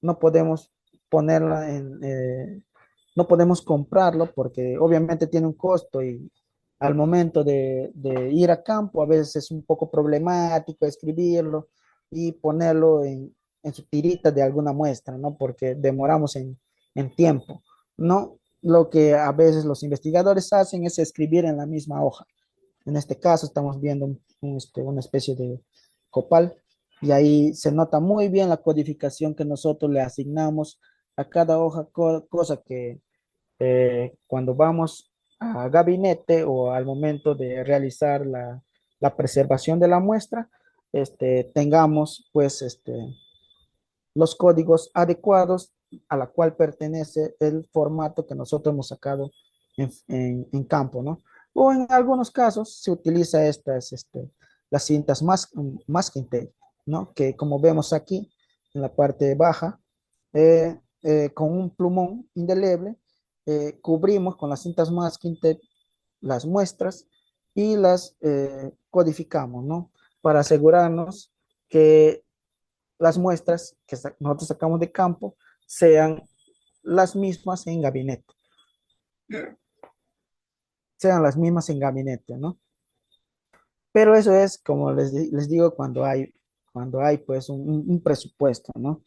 No podemos ponerla no podemos comprarlo porque obviamente tiene un costo y al momento de ir a campo a veces es un poco problemático escribirlo y ponerlo en su tirita de alguna muestra, ¿no? Porque demoramos en tiempo, ¿no? Lo que a veces los investigadores hacen es escribir en la misma hoja. En este caso estamos viendo una especie de copal y ahí se nota muy bien la codificación que nosotros le asignamos a cada hoja, cosa que cuando vamos a gabinete o al momento de realizar la preservación de la muestra, tengamos pues los códigos adecuados a la cual pertenece el formato que nosotros hemos sacado en campo, ¿no? O en algunos casos se utiliza las cintas masking tape, ¿no? Que como vemos aquí en la parte baja, con un plumón indeleble, cubrimos con las cintas masking tape las muestras y las codificamos, ¿no? Para asegurarnos que las muestras que nosotros sacamos de campo sean las mismas en gabinete, sean las mismas en gabinete, ¿no? Pero eso es, como les digo, cuando hay pues un presupuesto, ¿no?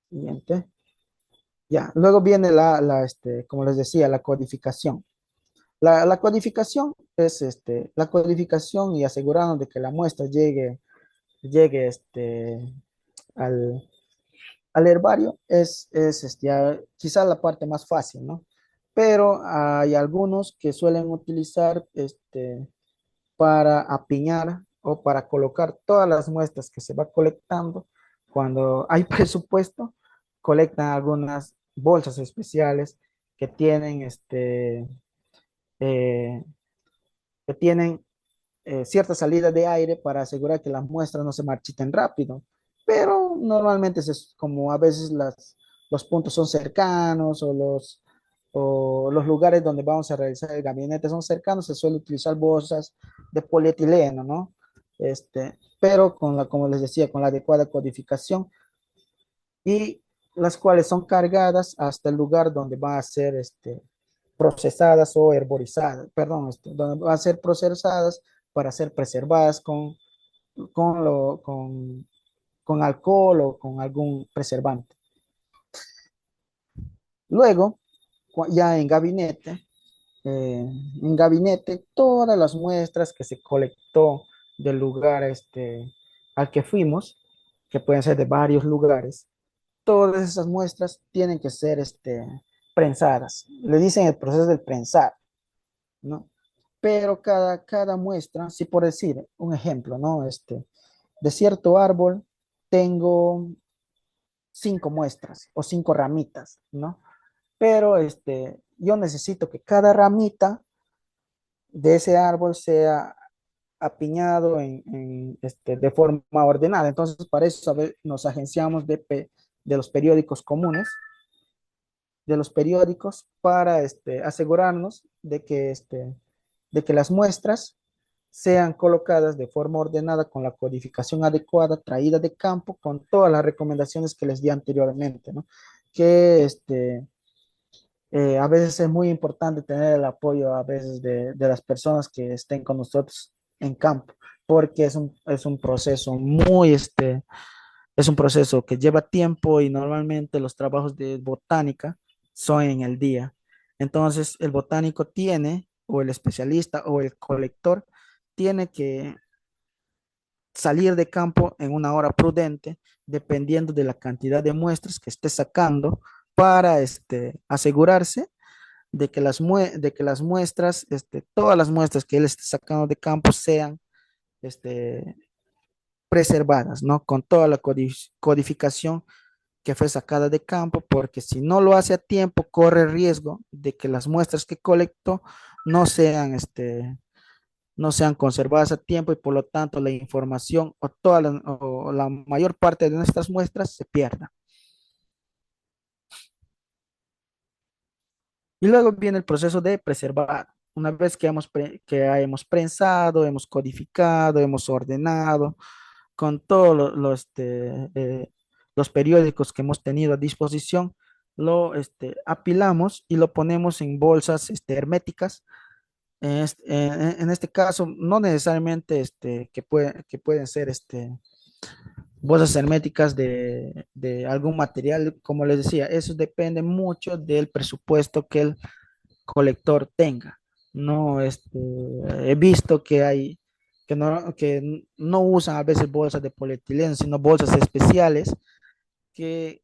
Siguiente. Ya, luego viene como les decía, la codificación. La codificación es la codificación y asegurarnos de que la muestra llegue al, al herbario es quizás la parte más fácil, ¿no? Pero hay algunos que suelen utilizar para apiñar o para colocar todas las muestras que se va colectando. Cuando hay presupuesto, colectan algunas bolsas especiales que tienen, eh, que tienen cierta salida de aire para asegurar que las muestras no se marchiten rápido. Pero normalmente es como a veces los puntos son cercanos o los lugares donde vamos a realizar el gabinete son cercanos, se suele utilizar bolsas de polietileno, ¿no? Pero como les decía, con la adecuada codificación y las cuales son cargadas hasta el lugar donde van a ser procesadas o herborizadas, perdón, donde van a ser procesadas para ser preservadas con, lo, con alcohol o con algún preservante. Luego, ya en gabinete, todas las muestras que se colectó del lugar al que fuimos, que pueden ser de varios lugares, todas esas muestras tienen que ser prensadas. Le dicen el proceso del prensar, ¿no? Pero cada muestra, si por decir un ejemplo, ¿no? De cierto árbol tengo 5 muestras o 5 ramitas, ¿no? Pero yo necesito que cada ramita de ese árbol sea apiñado de forma ordenada. Entonces, para eso nos agenciamos de los periódicos comunes, de los periódicos, para asegurarnos de que las muestras sean colocadas de forma ordenada con la codificación adecuada, traída de campo, con todas las recomendaciones que les di anteriormente, ¿no? Que a veces es muy importante tener el apoyo a veces de las personas que estén con nosotros en campo, porque es un proceso es un proceso que lleva tiempo y normalmente los trabajos de botánica son en el día. Entonces, el botánico tiene, o el especialista o el colector, tiene que salir de campo en una hora prudente, dependiendo de la cantidad de muestras que esté sacando, para asegurarse de que las muestras, todas las muestras que él esté sacando de campo sean este, preservadas, ¿no? Con toda la codificación que fue sacada de campo, porque si no lo hace a tiempo, corre el riesgo de que las muestras que colectó no sean, no sean conservadas a tiempo y por lo tanto la información o la mayor parte de nuestras muestras se pierda. Y luego viene el proceso de preservar. Una vez que hemos prensado, hemos codificado, hemos ordenado, con todos los periódicos que hemos tenido a disposición, lo apilamos y lo ponemos en bolsas herméticas. En este caso, no necesariamente que pueden ser bolsas herméticas de algún material, como les decía, eso depende mucho del presupuesto que el colector tenga. No, he visto que no usan a veces bolsas de polietileno, sino bolsas especiales que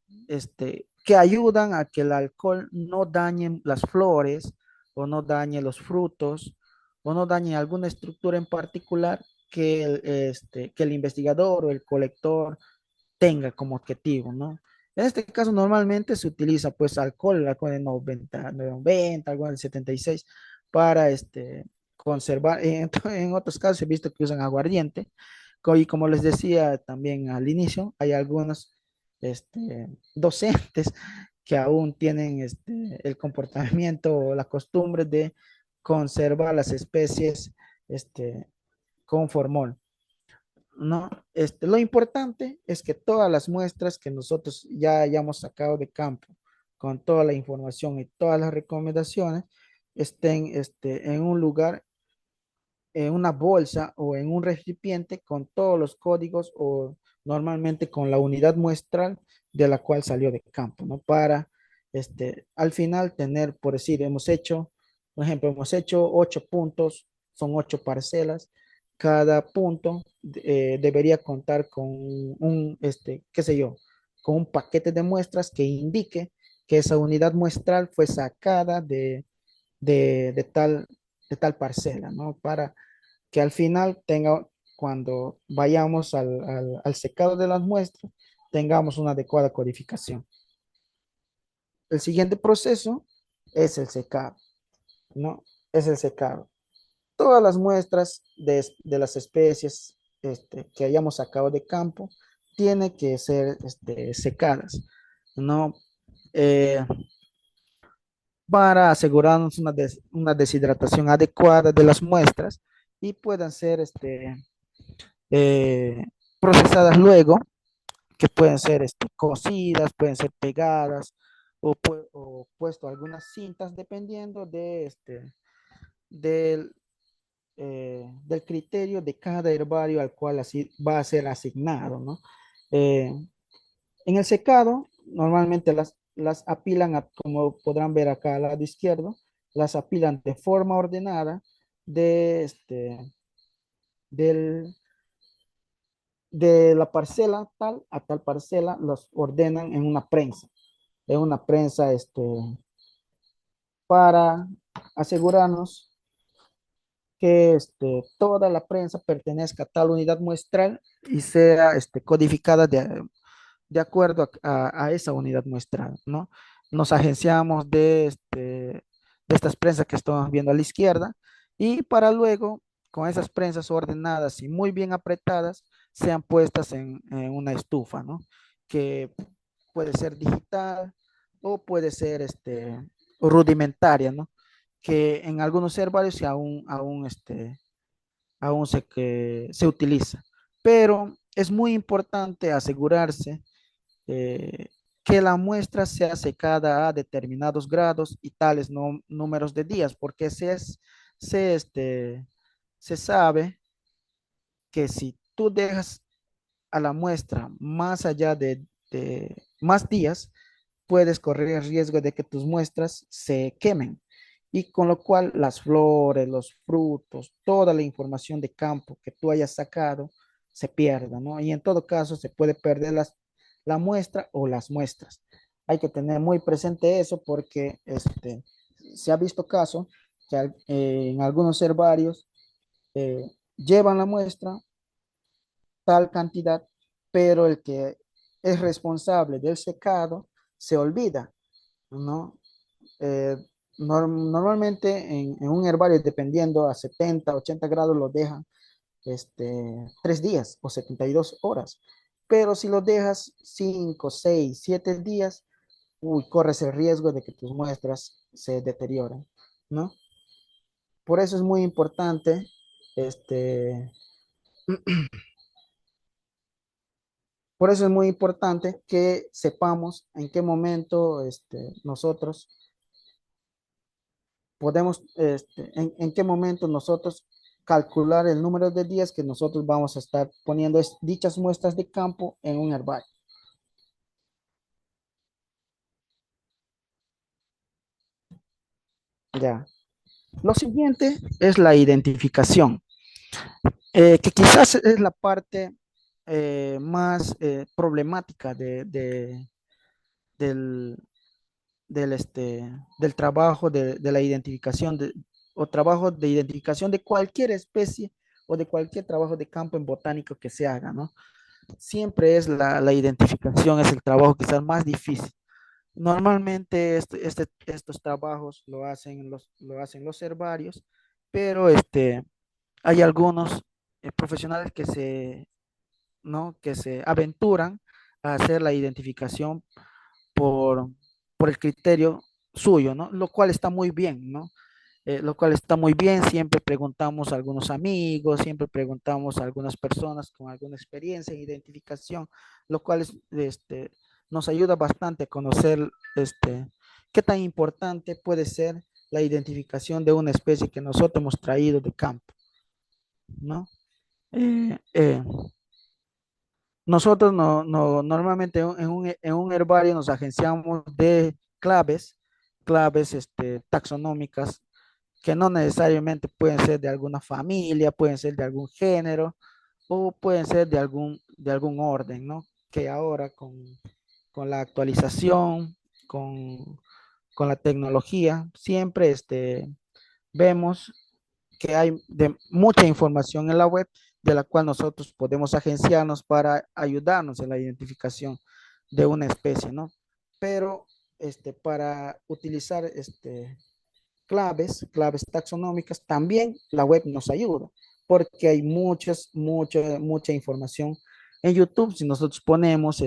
ayudan a que el alcohol no dañe las flores o no dañe los frutos o no dañe alguna estructura en particular que el investigador o el colector tenga como objetivo, ¿no? En este caso normalmente se utiliza pues alcohol, el alcohol de 90, alcohol de 76 para conservar. En otros casos he visto que usan aguardiente y como les decía también al inicio, hay algunos docentes que aún tienen el comportamiento o la costumbre de conservar las especies este, con formol. No, lo importante es que todas las muestras que nosotros ya hayamos sacado de campo, con toda la información y todas las recomendaciones, estén en un lugar, en una bolsa o en un recipiente con todos los códigos o normalmente con la unidad muestral de la cual salió de campo, ¿no? Para al final tener, por decir, por ejemplo, hemos hecho 8 puntos, son 8 parcelas. Cada punto debería contar con qué sé yo, con un paquete de muestras que indique que esa unidad muestral fue sacada de tal, de tal parcela, ¿no? Para que al final cuando vayamos al secado de las muestras, tengamos una adecuada codificación. El siguiente proceso es el secado, ¿no? Es el secado. Todas las muestras de las especies que hayamos sacado de campo tienen que ser secadas, ¿no? Eh, para asegurarnos una deshidratación adecuada de las muestras y puedan ser eh, procesadas luego, que pueden ser cosidas, pueden ser pegadas o puesto algunas cintas dependiendo del, del criterio de cada herbario al cual así va a ser asignado, ¿no? Eh, en el secado, normalmente las apilan, como podrán ver acá al lado izquierdo, las apilan de forma ordenada de, del, de la parcela tal a tal parcela, los ordenan en una prensa para asegurarnos que toda la prensa pertenezca a tal unidad muestral y sea codificada de acuerdo a esa unidad muestral, ¿no? Nos agenciamos de estas prensas que estamos viendo a la izquierda y para luego, con esas prensas ordenadas y muy bien apretadas, sean puestas en una estufa, ¿no? Que puede ser digital o puede ser rudimentaria, ¿no? Que en algunos herbarios aún se utiliza. Pero es muy importante asegurarse eh, que la muestra sea secada a determinados grados y tales números de días, porque se, este, se sabe que si tú dejas a la muestra más allá de más días, puedes correr el riesgo de que tus muestras se quemen y con lo cual las flores, los frutos, toda la información de campo que tú hayas sacado se pierda, ¿no? Y en todo caso se puede perder la muestra o las muestras. Hay que tener muy presente eso porque se ha visto caso que en algunos herbarios llevan la muestra tal cantidad, pero el que es responsable del secado se olvida, ¿no? Eh, Normalmente en un herbario, dependiendo a 70, 80 grados, lo dejan 3 días o 72 horas. Pero si lo dejas 5, 6, 7 días, uy, corres el riesgo de que tus muestras se deterioren, ¿no? Por eso es muy importante, este, por eso es muy importante que sepamos en qué momento nosotros podemos, en qué momento nosotros calcular el número de días que nosotros vamos a estar poniendo dichas muestras de campo en un herbario. Ya. Lo siguiente es la identificación, que quizás es la parte más problemática del, del trabajo de la identificación o trabajo de identificación de cualquier especie o de cualquier trabajo de campo en botánico que se haga, ¿no? Siempre es la identificación, es el trabajo quizás más difícil. Normalmente estos trabajos lo hacen los herbarios, pero hay algunos profesionales ¿no? que se aventuran hacer la identificación por, por el criterio suyo, ¿no? Lo cual está muy bien, ¿no? Lo cual está muy bien. Siempre preguntamos a algunos amigos, siempre preguntamos a algunas personas con alguna experiencia en identificación, lo cual nos ayuda bastante a conocer qué tan importante puede ser la identificación de una especie que nosotros hemos traído de campo, ¿no? Eh, eh, Nosotros normalmente en un herbario nos agenciamos de claves taxonómicas que no necesariamente pueden ser de alguna familia, pueden ser de algún género o pueden ser de algún orden, ¿no? Que ahora con la actualización, con, con la tecnología, siempre vemos que hay mucha información en la web de la cual nosotros podemos agenciarnos para ayudarnos en la identificación de una especie, ¿no? Pero para utilizar claves taxonómicas, también la web nos ayuda, porque hay mucha información en YouTube. Si nosotros ponemos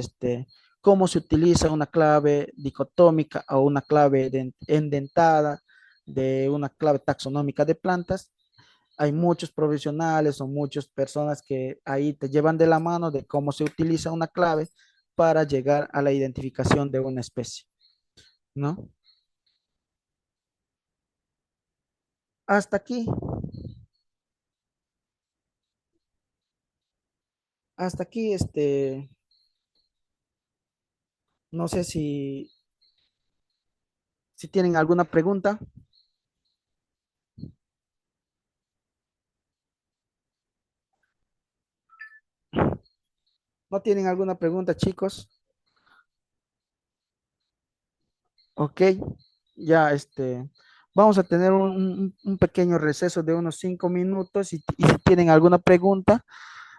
cómo se utiliza una clave dicotómica o una clave endentada de una clave taxonómica de plantas, hay muchos profesionales o muchas personas que ahí te llevan de la mano de cómo se utiliza una clave para llegar a la identificación de una especie, ¿no? Hasta aquí, hasta aquí, no sé si tienen alguna pregunta. ¿No tienen alguna pregunta, chicos? Ok, ya vamos a tener un pequeño receso de unos 5 minutos y si tienen alguna pregunta,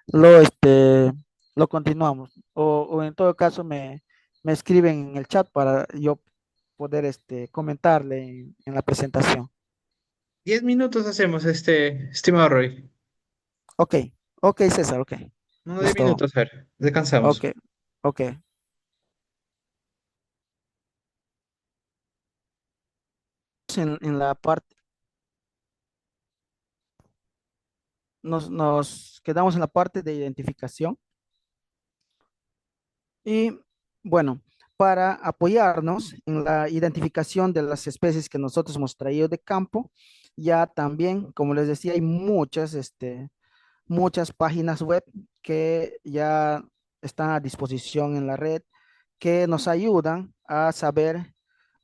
lo, este, lo continuamos. O en todo caso me escriben en el chat para yo poder comentarle en la presentación. 10 minutos hacemos, estimado Roy. Ok, ok, César, ok. No, 10 Listo. minutos, a ver, descansamos. Ok, ok. En la parte, nos quedamos en la parte de identificación. Y bueno, para apoyarnos en la identificación de las especies que nosotros hemos traído de campo, ya también, como les decía, hay muchas páginas web que ya están a disposición en la red, que nos ayudan a saber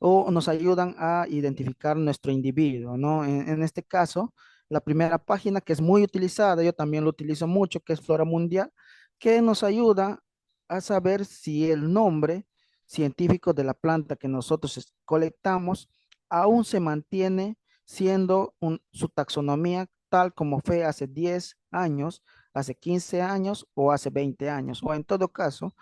o nos ayudan a identificar nuestro individuo, ¿no? En este caso, la primera página que es muy utilizada, yo también lo utilizo mucho, que es Flora Mundial, que nos ayuda a saber si el nombre científico de la planta que nosotros colectamos aún se mantiene siendo su taxonomía tal como fue hace 10 años, hace 15 años o hace 20 años. O en todo caso,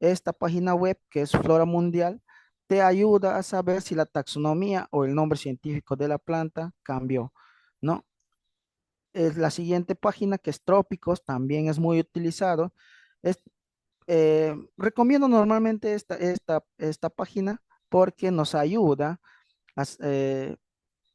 esta página web que es Flora Mundial te ayuda a saber si la taxonomía o el nombre científico de la planta cambió, ¿no? Es la siguiente página que es Trópicos, también es muy utilizado. Es, recomiendo normalmente esta página porque nos ayuda a,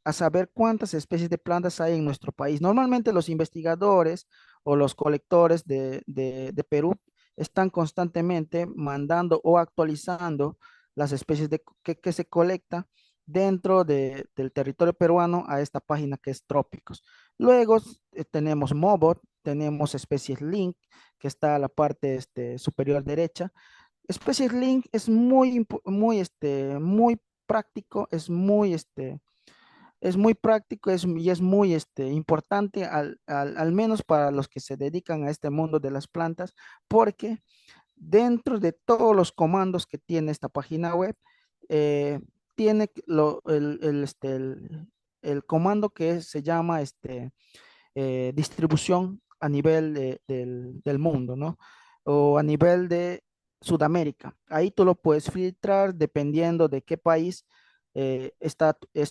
a saber cuántas especies de plantas hay en nuestro país. Normalmente los investigadores o los colectores de Perú están constantemente mandando o actualizando las especies que se colecta dentro del territorio peruano a esta página que es Trópicos. Luego tenemos Mobot, tenemos Especies Link, que está a la parte superior derecha. Especies Link es muy práctico, es muy práctico y es muy importante, al menos para los que se dedican a este mundo de las plantas, porque dentro de todos los comandos que tiene esta página web, eh, tiene el comando que se llama distribución a nivel del mundo, ¿no? O a nivel de Sudamérica. Ahí tú lo puedes filtrar dependiendo de qué país es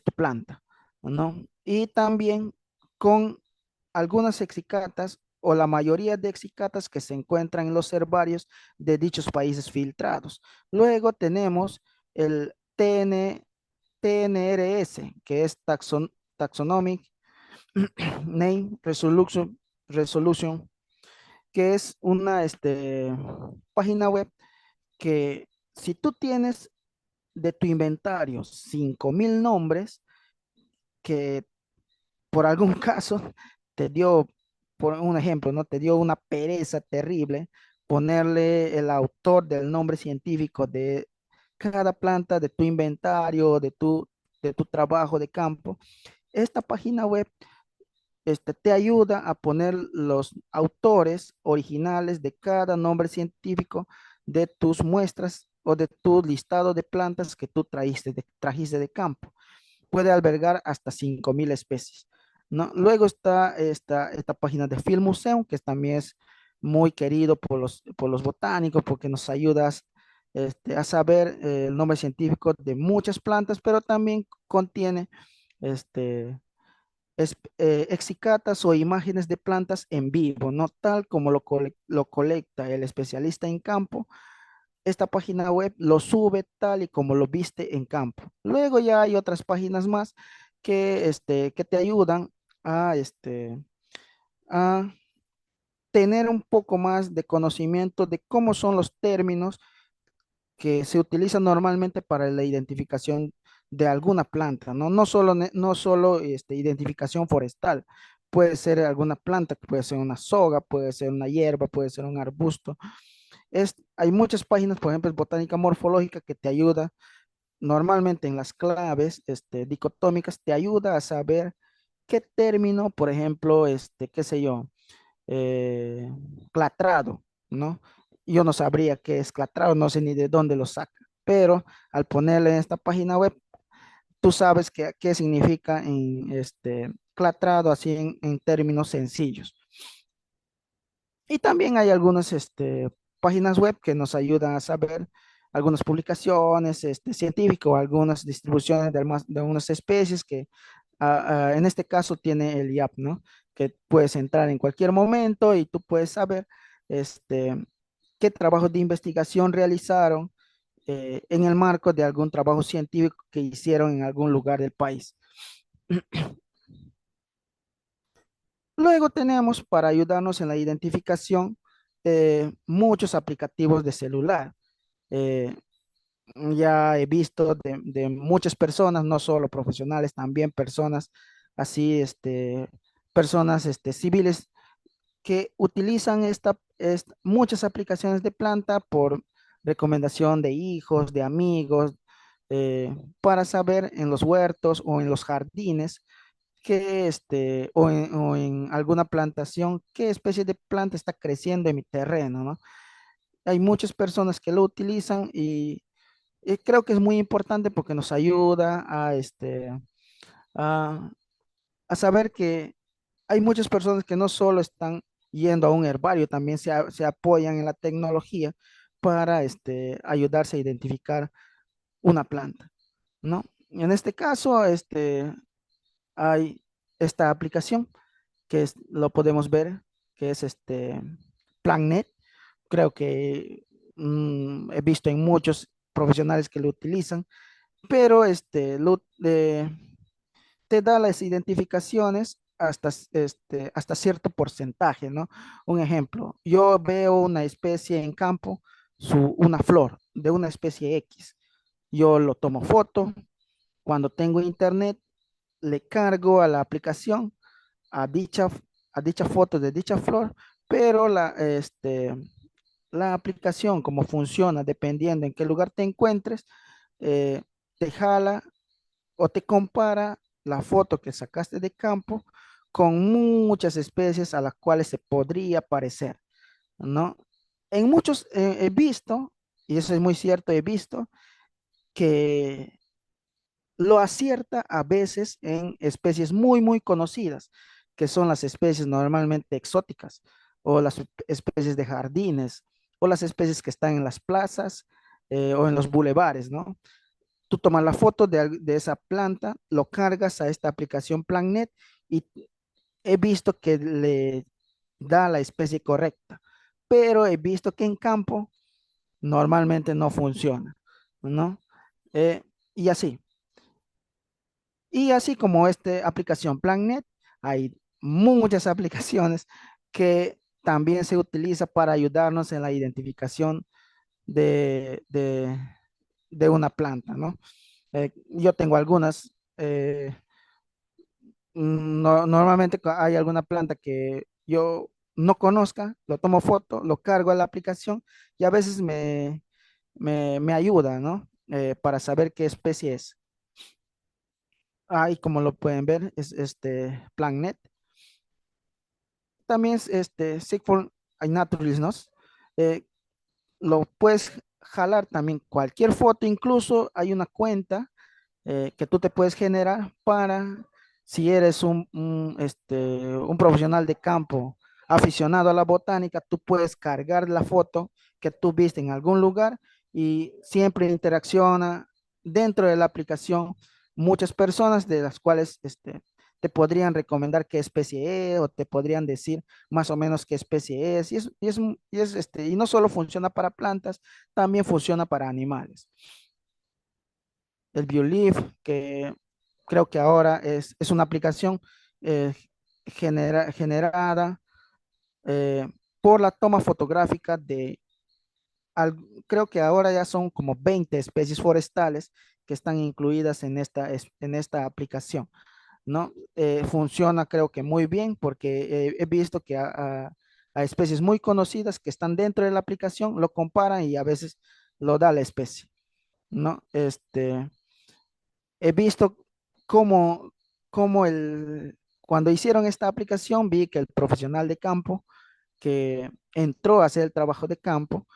tu planta, ¿no? Y también con algunas exicatas o la mayoría de exicatas que se encuentran en los herbarios de dichos países filtrados. Luego tenemos el TNRS, que es Taxonomic Name Resolution, que es una página web que si tú tienes de tu inventario 5.000 nombres que por algún caso te dio, por un ejemplo, ¿no? Te dio una pereza terrible ponerle el autor del nombre científico de cada planta de tu inventario, de tu trabajo de campo. Esta página web te ayuda a poner los autores originales de cada nombre científico de tus muestras o de tu listado de plantas que tú trajiste de campo. Puede albergar hasta 5.000 especies, ¿no? Luego está esta página de Field Museum, que también es muy querido por los botánicos porque nos ayudas a saber el nombre científico de muchas plantas, pero también contiene este, exicatas o imágenes de plantas en vivo, no tal como lo colecta el especialista en campo. Esta página web lo sube tal y como lo viste en campo. Luego ya hay otras páginas más que te ayudan a tener un poco más de conocimiento de cómo son los términos que se utilizan normalmente para la identificación de alguna planta, ¿no? No solo identificación forestal, puede ser alguna planta, puede ser una soga, puede ser una hierba, puede ser un arbusto. Hay muchas páginas, por ejemplo, Botánica Morfológica, que te ayuda normalmente en las claves dicotómicas, te ayuda a saber qué término, por ejemplo, qué sé yo, eh, clatrado, ¿no? Yo no sabría qué es clatrado, no sé ni de dónde lo saca, pero al ponerle en esta página web, tú sabes qué significa en clatrado, así en términos sencillos. Y también hay algunas páginas web que nos ayudan a saber algunas publicaciones científicas o algunas distribuciones de algunas especies que en este caso tiene el IAP, ¿no? Que puedes entrar en cualquier momento y tú puedes saber este, qué trabajos de investigación realizaron en el marco de algún trabajo científico que hicieron en algún lugar del país. Luego tenemos para ayudarnos en la identificación muchos aplicativos de celular. Eh, ya he visto de muchas personas, no solo profesionales, también personas así, personas civiles que utilizan muchas aplicaciones de planta por recomendación de hijos, de amigos, para saber en los huertos o en los jardines o en alguna plantación, qué especie de planta está creciendo en mi terreno, ¿no? Hay muchas personas que lo utilizan y creo que es muy importante porque nos ayuda a, a saber que hay muchas personas que no solo están yendo a un herbario, también se apoyan en la tecnología para ayudarse a identificar una planta, ¿no? En este caso, hay esta aplicación lo podemos ver, que es PlanNet. Creo que he visto en muchos profesionales que lo utilizan, pero te da las identificaciones hasta cierto porcentaje, ¿no? Un ejemplo, yo veo una especie en campo, una flor de una especie X. Yo lo tomo foto, cuando tengo internet, le cargo a la aplicación a dicha, a dicha foto de dicha flor, pero la aplicación, como funciona, dependiendo en qué lugar te encuentres, eh, te jala o te compara la foto que sacaste de campo con muchas especies a las cuales se podría parecer, ¿no? En muchos he visto, y eso es muy cierto, he visto que lo acierta a veces en especies muy, muy conocidas, que son las especies normalmente exóticas, o las especies de jardines, o las especies que están en las plazas o en los bulevares, ¿no? Tú tomas la foto de esa planta, lo cargas a esta aplicación PlanNet y he visto que da la especie correcta, pero he visto que en campo normalmente no funciona, ¿no? Eh, y así. Y así como esta aplicación PlanNet, hay muchas aplicaciones que también se utiliza para ayudarnos en la identificación de, de, de una planta, ¿no? Yo tengo algunas, normalmente hay alguna planta que yo no conozca, lo tomo foto, lo cargo a la aplicación y a veces me ayuda, ¿no? Para saber qué especie es. Ahí como lo pueden ver, es este PlanNet. También es este Sigford iNaturalist, ¿no? Eh, lo puedes jalar también cualquier foto, incluso hay una cuenta que tú te puedes generar para si eres un profesional de campo aficionado a la botánica, tú puedes cargar la foto que tú viste en algún lugar y siempre interacciona dentro de la aplicación muchas personas de las cuales te podrían recomendar qué especie es o te podrían decir más o menos qué especie es. Y no solo funciona para plantas, también funciona para animales. El BioLeaf, que creo que ahora es una aplicación eh, generada eh, por la toma fotográfica creo que ahora ya son como 20 especies forestales que están incluidas en en esta aplicación, ¿no? Funciona creo que muy bien porque he visto que a especies muy conocidas que están dentro de la aplicación lo comparan y a veces lo da la especie, ¿no? He visto cómo, cuando hicieron esta aplicación, vi que el profesional de campo que entró a hacer el trabajo de campo,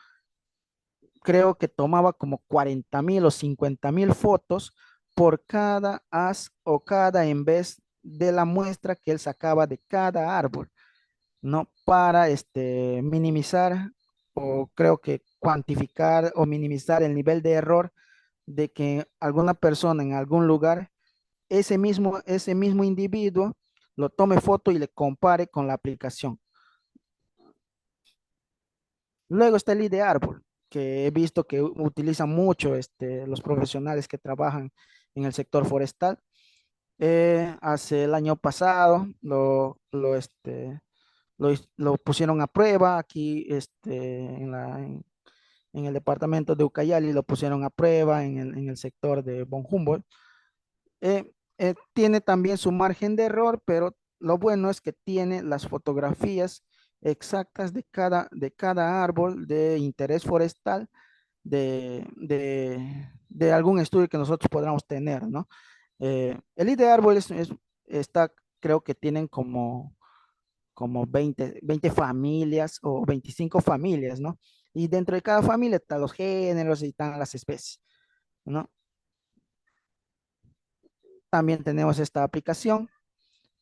creo que tomaba como 40.000 o 50.000 fotos por cada haz o cada en vez de la muestra que él sacaba de cada árbol, ¿no? Para minimizar o creo que cuantificar o minimizar el nivel de error de que alguna persona en algún lugar ese mismo individuo lo tome foto y le compare con la aplicación. Luego está el IDE árbol, que he visto que utilizan mucho los profesionales que trabajan en el sector forestal. Hace el año pasado lo pusieron a prueba aquí en el departamento de Ucayali, lo pusieron a prueba en el sector de Von Humboldt. Tiene también su margen de error, pero lo bueno es que tiene las fotografías exactas de cada árbol de interés forestal de algún estudio que nosotros podamos tener, ¿no? El ID de árbol está, creo que tienen como 20 familias o 25 familias, ¿no? Y dentro de cada familia están los géneros y están las especies, ¿no? También tenemos esta aplicación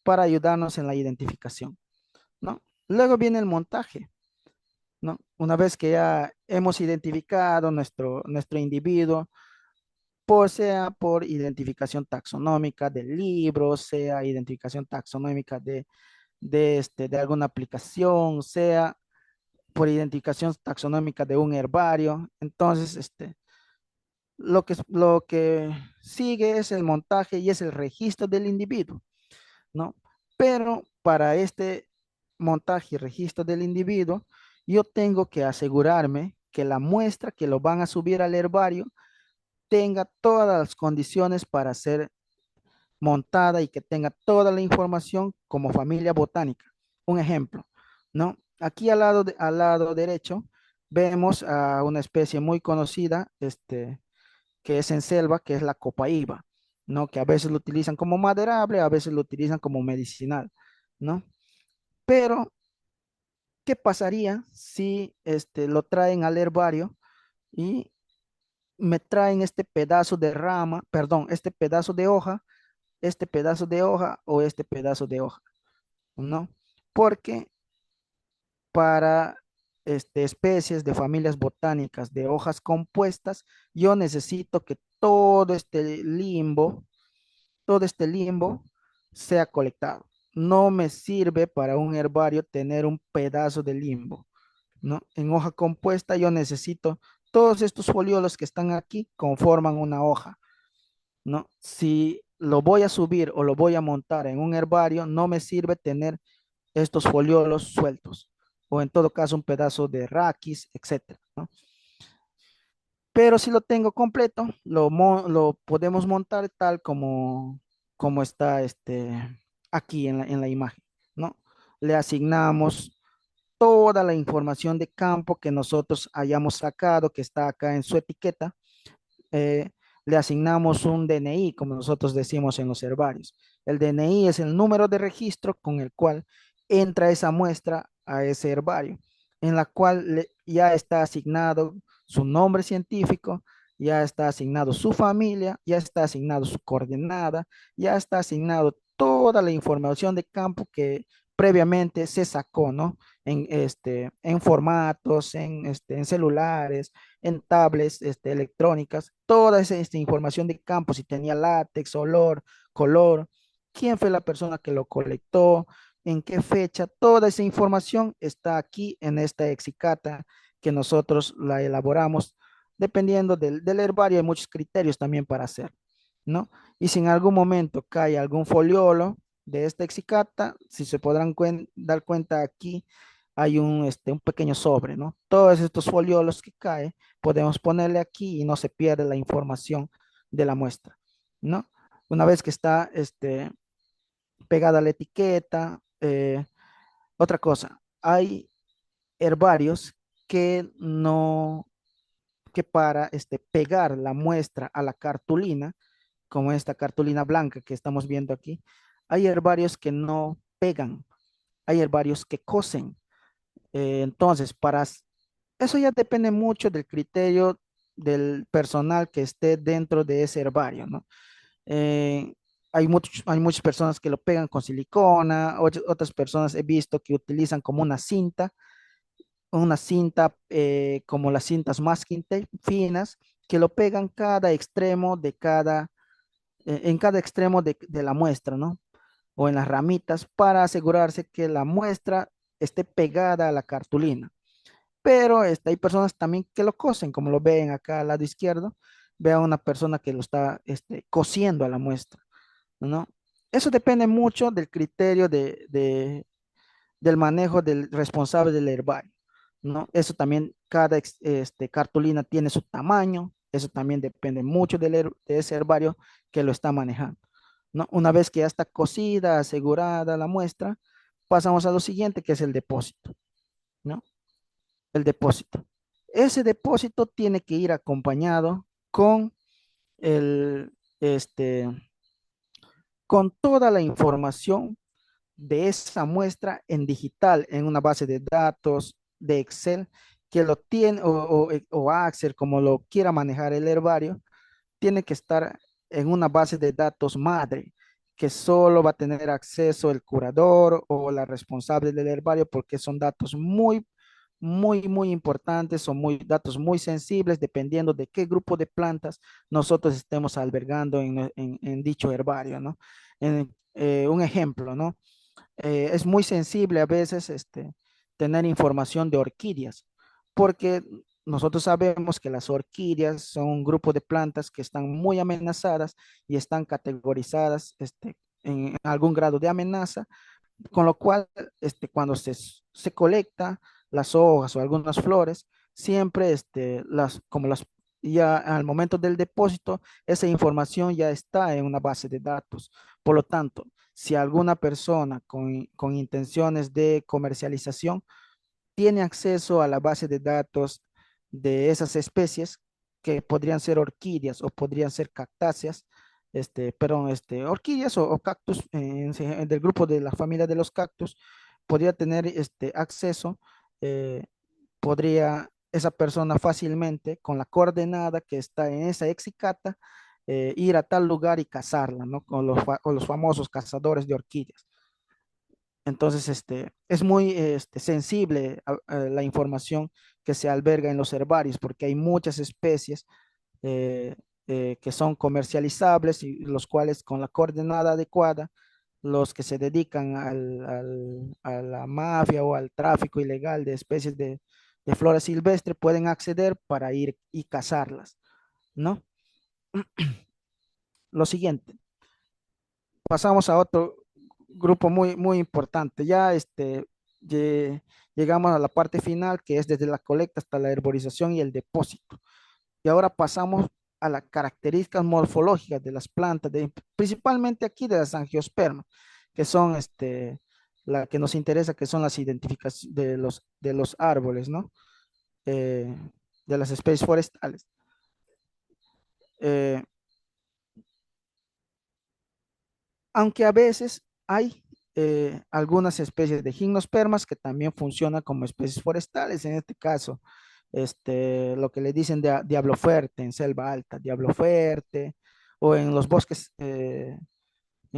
para ayudarnos en la identificación, ¿no? Luego viene el montaje, ¿no? Una vez que ya hemos identificado nuestro individuo, sea por identificación taxonómica del libro, sea identificación taxonómica de alguna aplicación, sea por identificación taxonómica de un herbario. Entonces, lo que sigue es el montaje y es el registro del individuo, ¿no? Pero para este montaje y registro del individuo, yo tengo que asegurarme que la muestra que lo van a subir al herbario tenga todas las condiciones para ser montada y que tenga toda la información como familia botánica. Un ejemplo, ¿no? Aquí al lado derecho vemos a una especie muy conocida, que es en selva, que es la copaíba, ¿no? Que a veces lo utilizan como maderable, a veces lo utilizan como medicinal, ¿no? Pero, ¿qué pasaría si lo traen al herbario y me traen este pedazo de rama, perdón, este pedazo de hoja o este pedazo de hoja, ¿no? Porque para especies de familias botánicas de hojas compuestas, yo necesito que todo este limbo sea colectado. no me sirve para un herbario tener un pedazo de limbo, ¿no? En hoja compuesta yo necesito todos estos foliolos que están aquí conforman una hoja, ¿no? Si lo voy a subir o lo voy a montar en un herbario, no me sirve tener estos foliolos sueltos o en todo caso un pedazo de raquis, etcétera, ¿no? Pero si lo tengo completo, lo podemos montar tal como está aquí en la imagen, ¿no? Le asignamos toda la información de campo que nosotros hayamos sacado, que está acá en su etiqueta. eh, Le asignamos un DNI, como nosotros decimos en los herbarios. El DNI es el número de registro con el cual entra esa muestra a ese herbario, en la cual ya está asignado su nombre científico, ya está asignado su familia, ya está asignado su coordenada, ya está asignado toda la información de campo que previamente se sacó, ¿no? En formatos, en celulares, en tablets electrónicas, toda esta información de campo, si tenía látex, olor, color, quién fue la persona que lo colectó, en qué fecha, toda esa información está aquí en esta exicata que nosotros la elaboramos. Dependiendo del herbario, hay muchos criterios también para hacer, ¿no? Y si en algún momento cae algún foliolo de esta exicata, si se podrán dar cuenta aquí, hay un pequeño sobre, ¿no? Todos estos foliolos que caen podemos ponerle aquí y no se pierde la información de la muestra, ¿no? Una vez que está pegada la etiqueta, otra cosa, hay herbarios que no, que para pegar la muestra a la cartulina, como esta cartulina blanca que estamos viendo aquí, hay herbarios que no pegan, hay herbarios que cosen. Entonces, eso ya depende mucho del criterio del personal que esté dentro de ese herbario, ¿no? Eh, hay muchas personas que lo pegan con silicona, otras personas he visto que utilizan como una cinta como las cintas masking tape finas, que lo pegan cada extremo en cada extremo de la muestra, ¿no? O en las ramitas para asegurarse que la muestra esté pegada a la cartulina. Pero hay personas también que lo cosen, como lo ven acá al lado izquierdo, vean una persona que lo está cosiendo a la muestra, ¿no? Eso depende mucho del criterio del manejo del responsable del herbario, ¿no? Eso también, cada cartulina tiene su tamaño, eso también depende mucho de ese herbario que lo está manejando, ¿no? Una vez que ya está cosida, asegurada la muestra, pasamos a lo siguiente, que es el depósito, ¿no? El depósito. Ese depósito tiene que ir acompañado con el, este, con toda la información de esa muestra en digital, en una base de datos de Excel, que lo tiene, o Access, como lo quiera manejar el herbario, tiene que estar en una base de datos madre, que solo va a tener acceso el curador o la responsable del herbario, porque son datos muy importantes, son datos muy sensibles, dependiendo de qué grupo de plantas nosotros estemos albergando en dicho herbario, ¿no? Un ejemplo, ¿no? Es muy sensible a veces tener información de orquídeas, porque nosotros sabemos que las orquídeas son un grupo de plantas que están muy amenazadas y están categorizadas en algún grado de amenaza, con lo cual cuando se colecta las hojas o algunas flores, siempre ya al momento del depósito, esa información ya está en una base de datos. Por lo tanto, si alguna persona con intenciones de comercialización tiene acceso a la base de datos de esas especies, que podrían ser orquídeas o podrían ser cactáceas, perdón, orquídeas o cactus del grupo de la familia de los cactus, podría tener acceso, eh, podría esa persona fácilmente con la coordenada que está en esa exicata, ir a tal lugar y cazarla, ¿no? Con los famosos cazadores de orquídeas. Entonces, es muy sensible la información que se alberga en los herbarios, porque hay muchas especies eh, que son comercializables y los cuales con la coordenada adecuada los que se dedican a la mafia o al tráfico ilegal de especies de flora silvestre pueden acceder para ir y cazarlas, ¿no? Lo siguiente, pasamos a otro grupo muy importante. Ya llegamos a la parte final, que es desde la colecta hasta la herborización y el depósito. Y ahora pasamos a las características morfológicas de las plantas, principalmente aquí de las angiospermas, que son la que nos interesa, que son las identificaciones de los árboles, ¿no? Eh, de las especies forestales. Eh, Aunque a veces hay algunas especies de gimnospermas que también funcionan como especies forestales, en este caso, lo que le dicen diablo fuerte en selva alta, diablo fuerte, o en los bosques, en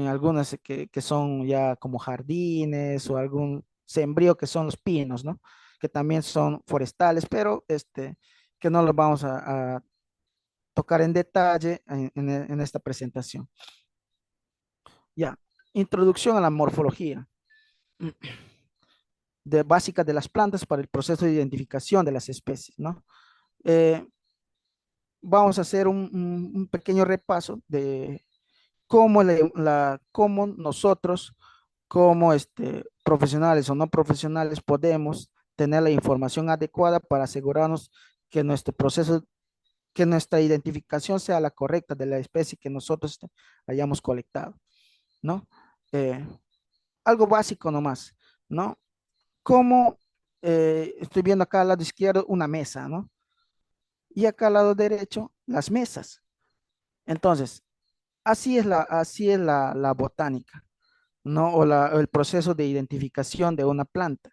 algunas que son ya como jardines o algún sembrío que son los pinos, ¿no? Que también son forestales, pero que no los vamos a tocar en detalle en esta presentación. Ya, introducción a la morfología básica de las plantas para el proceso de identificación de las especies, ¿no? Eh, Vamos a hacer un pequeño repaso de cómo nosotros, como profesionales o no profesionales, podemos tener la información adecuada para asegurarnos que nuestro proceso, que nuestra identificación sea la correcta de la especie que nosotros hayamos colectado, ¿no? Eh, Algo básico nomás, ¿no? Como estoy viendo acá al lado izquierdo una mesa, ¿no? Y acá al lado derecho las mesas. Entonces, así es la botánica, ¿no? O el proceso de identificación de una planta,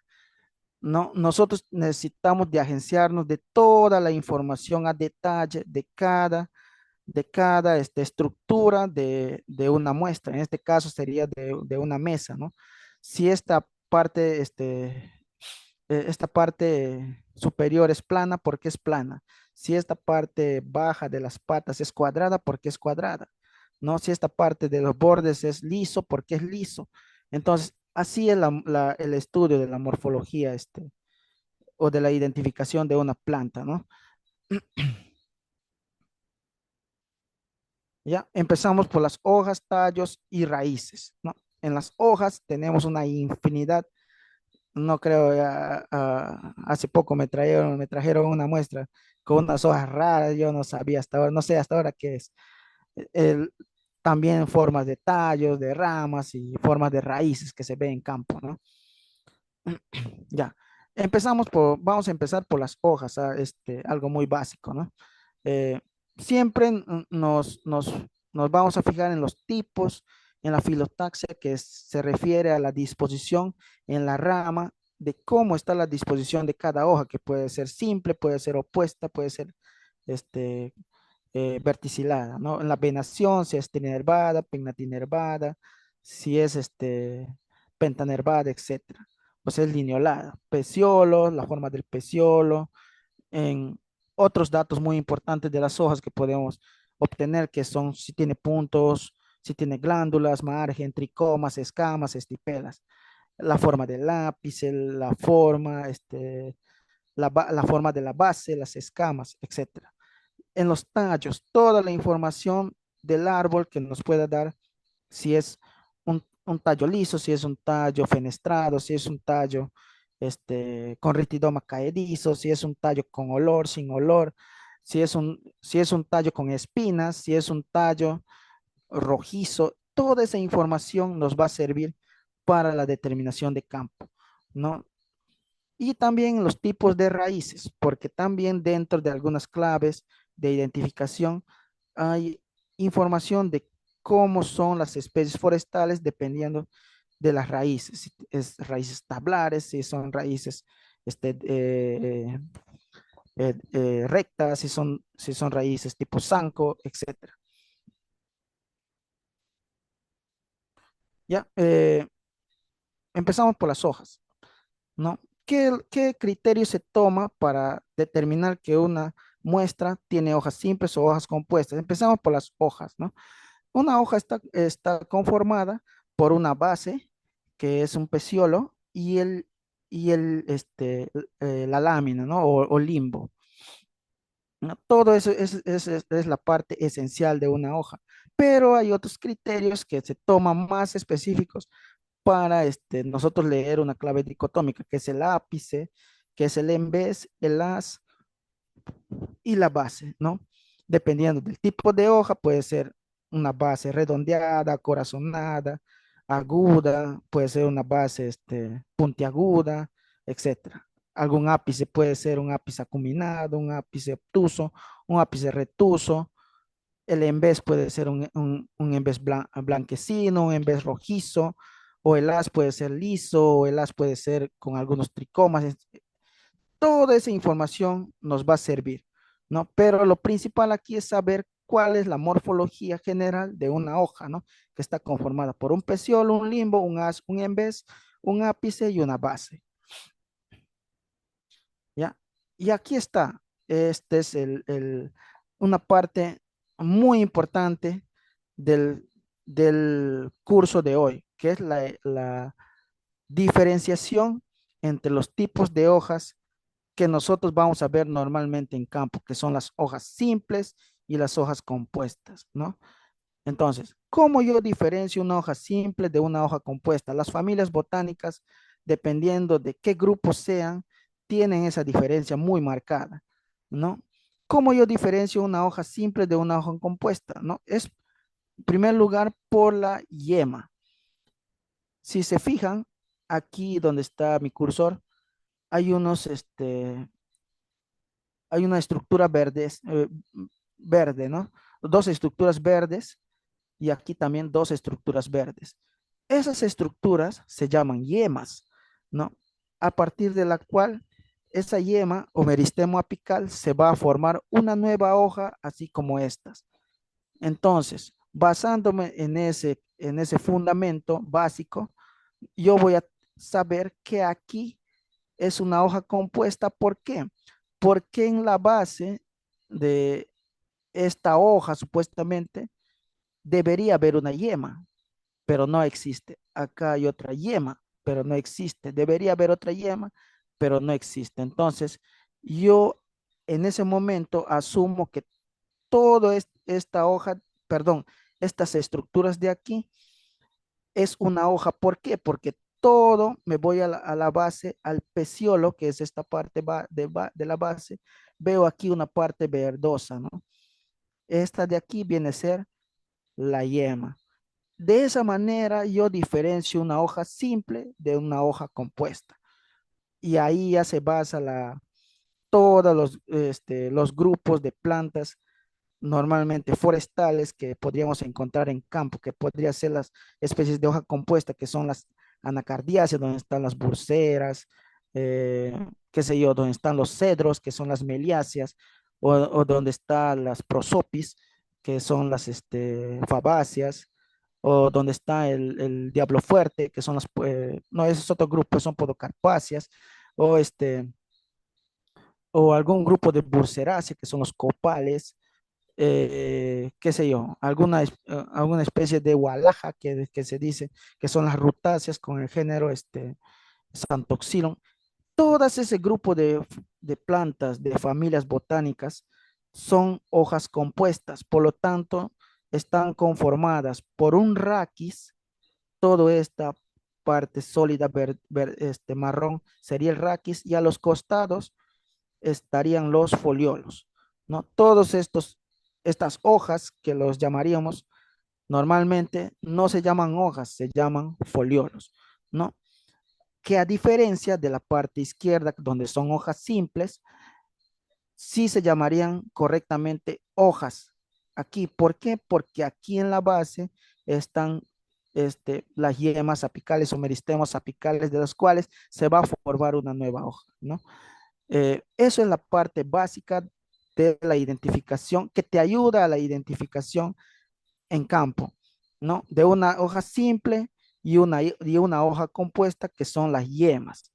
¿no? Nosotros necesitamos de agenciarnos de toda la información a detalle de cada estructura de una muestra. En este caso sería de una mesa, ¿no? Si esta parte superior es plana, porque es plana. Si esta parte baja de las patas es cuadrada, porque es cuadrada. ¿No? Si esta parte de los bordes es liso, porque es liso. Entonces, así es el estudio de la morfología o de la identificación de una planta, ¿no? Ya empezamos por las hojas, tallos y raíces, ¿no? En las hojas tenemos una infinidad. No creo, hace poco me trajeron una muestra con unas hojas raras, yo no sabía hasta ahora, no sé hasta ahora qué es. El- También formas de tallos, de ramas y formas de raíces que se ve en campo, ¿no? Ya, vamos a empezar por las hojas, algo muy básico, ¿no? Eh, Siempre nos vamos a fijar en los tipos, en la filotaxia, se refiere a la disposición en la rama, de cómo está la disposición de cada hoja, que puede ser simple, puede ser opuesta, puede ser este, verticilada, ¿no? En la venación, si es trinervada, pinnatinervada, si es pentanervada, etcétera. Pues es lineolada. Peciolo, la forma del peciolo, en otros datos muy importantes de las hojas que podemos obtener, que son si tiene puntos, si tiene glándulas, margen, tricomas, escamas, estipelas, la forma del lápiz, la forma, la forma de la base, las escamas, etcétera. En los tallos, toda la información del árbol que nos pueda dar si es un tallo liso, si es un tallo fenestrado, si es un tallo con ritidoma caedizo, si es un tallo con olor, sin olor, si es un tallo con espinas, si es un tallo rojizo, toda esa información nos va a servir para la determinación de campo, ¿no? Y también los tipos de raíces, porque también dentro de algunas claves de identificación hay información de cómo son las especies forestales dependiendo de las raíces, si es raíces tablares, si son raíces este, rectas, si son raíces tipo zanco, etcétera. Ya, empezamos por las hojas, ¿no? ¿Qué criterio se toma para determinar que una muestra tiene hojas simples o hojas compuestas? Empezamos por las hojas, ¿no? Una hoja está conformada por una base, que es un peciolo, la lámina, ¿no? O limbo, ¿no? Todo eso es la parte esencial de una hoja, pero hay otros criterios que se toman más específicos para nosotros leer una clave dicotómica, que es el ápice, que es el en vez, el as y la base, ¿no? Dependiendo del tipo de hoja, puede ser una base redondeada, corazonada, aguda, puede ser una base puntiaguda, etcétera. Algún ápice puede ser un ápice acuminado, un ápice obtuso, un ápice retuso. El en vez puede ser un en vez blanquecino, un en vez rojizo, o el as puede ser liso, o el as puede ser con algunos tricomas. Toda esa información nos va a servir, ¿no? Pero lo principal aquí es saber cuál es la morfología general de una hoja, ¿no? Que está conformada por un peciolo, un limbo, un as, un en vez, un ápice y una base, ¿ya? Y aquí está, este es una parte muy importante del curso de hoy, que es la diferenciación entre los tipos de hojas que nosotros vamos a ver normalmente en campo, que son las hojas simples y las hojas compuestas, ¿no? Entonces, ¿cómo yo diferencio una hoja simple de una hoja compuesta? Las familias botánicas, dependiendo de qué grupos sean, tienen esa diferencia muy marcada, ¿no? ¿Cómo yo diferencio una hoja simple de una hoja compuesta? ¿No? Es, en primer lugar, por la yema. Si se fijan, aquí donde está mi cursor, hay hay una estructura verde, ¿no? Dos estructuras verdes y aquí también dos estructuras verdes. Esas estructuras se llaman yemas, ¿no? A partir de la cual esa yema o meristemo apical se va a formar una nueva hoja, así como estas. Entonces, basándome en ese fundamento básico, yo voy a saber que aquí es una hoja compuesta. ¿Por qué? Porque en la base de esta hoja, supuestamente, debería haber una yema, pero no existe. Acá hay otra yema, pero no existe. Debería haber otra yema, pero no existe. Entonces, yo en ese momento asumo que todo esta hoja, perdón, estas estructuras de aquí es una hoja. ¿Por qué? Porque todo me voy a la base, al peciolo, que es esta parte de la base. Veo aquí una parte verdosa, ¿no? Esta de aquí viene a ser la yema. De esa manera yo diferencio una hoja simple de una hoja compuesta. Y ahí ya se basa todos los grupos de plantas normalmente forestales que podríamos encontrar en campo, que podrían ser las especies de hoja compuesta, que son las anacardiáceas, donde están las burseras, qué sé yo, donde están los cedros, que son las meliáceas, o donde están las prosopis, que son las fabáceas, o donde está el diablo fuerte, que son no, ese es otro grupo, son podocarpáceas, o o algún grupo de burseráceas, que son los copales, qué sé yo, alguna especie de gualaja que se dice que son las rutáceas con el género Santoxylon. Todas ese grupo de plantas, de familias botánicas, son hojas compuestas, por lo tanto, están conformadas por un raquis. Toda esta parte sólida marrón sería el raquis y a los costados estarían los foliolos, ¿no? Estas hojas que los llamaríamos normalmente no se llaman hojas, se llaman foliolos, ¿no? Que a diferencia de la parte izquierda, donde son hojas simples, sí se llamarían correctamente hojas. Aquí, ¿por qué? Porque aquí en la base están las yemas apicales o meristemos apicales, de los cuales se va a formar una nueva hoja, ¿no? Eso es la parte básica de la identificación, que te ayuda a la identificación en campo, ¿no? De una hoja simple y una hoja compuesta, que son las yemas,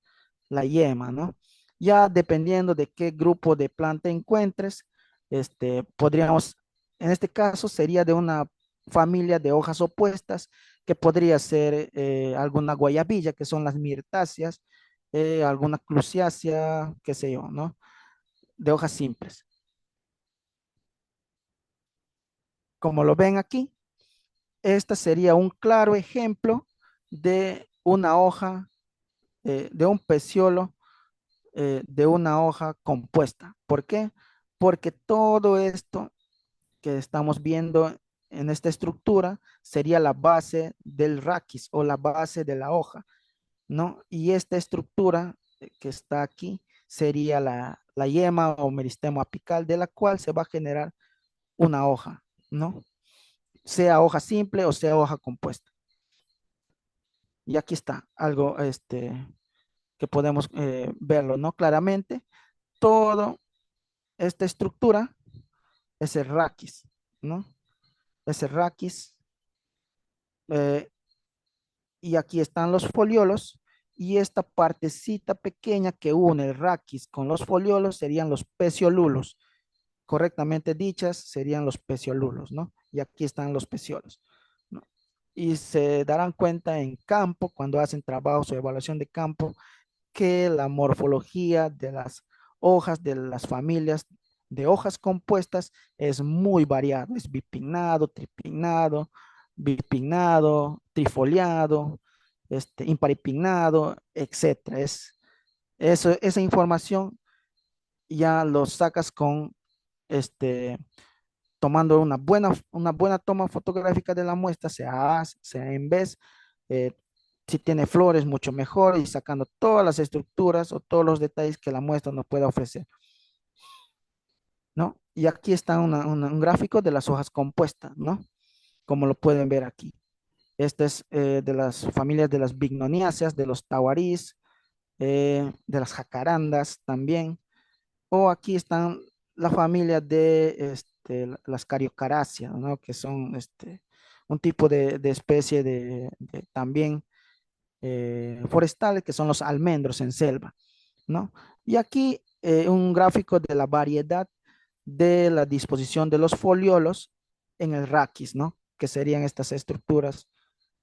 la yema, ¿no? Ya dependiendo de qué grupo de planta encuentres, podríamos, en este caso sería de una familia de hojas opuestas, que podría ser alguna guayabilla, que son las mirtáceas, alguna clusiácea, qué sé yo, ¿no? De hojas simples. Como lo ven aquí, esta sería un claro ejemplo de una hoja, de un peciolo, de una hoja compuesta. ¿Por qué? Porque todo esto que estamos viendo en esta estructura sería la base del raquis o la base de la hoja, ¿no? Y esta estructura que está aquí sería la yema o meristemo apical de la cual se va a generar una hoja, ¿no? Sea hoja simple o sea hoja compuesta. Y aquí está algo que podemos verlo, ¿no? Claramente, toda esta estructura es el raquis, ¿no? Es el raquis. eh, y aquí están los foliolos. Y esta partecita pequeña que une el raquis con los foliolos serían los peciolulos. Correctamente dichas serían los peciolulos, ¿no? Y aquí están los peciolos, ¿no? Y se darán cuenta en campo, cuando hacen trabajos o evaluación de campo, que la morfología de las hojas de las familias de hojas compuestas es muy variado. Es bipinnado, tripinnado, bipinnado, trifoliado, imparipinnado, etcétera. Esa información ya lo sacas con este, tomando una buena toma fotográfica de la muestra, sea A, sea en vez, eh, si tiene flores, mucho mejor, y sacando todas las estructuras o todos los detalles que la muestra nos pueda ofrecer, ¿no? Y aquí está un gráfico de las hojas compuestas, ¿no? Como lo pueden ver aquí. Este es de las familias de las bignoniáceas, de los tahuarís, de las jacarandas también. O aquí están la familia de las cariocaráceas, ¿no? Que son un tipo de especie de también forestales, que son los almendros en selva, ¿no? Y aquí un gráfico de la variedad de la disposición de los foliolos en el raquis, ¿no? Que serían estas estructuras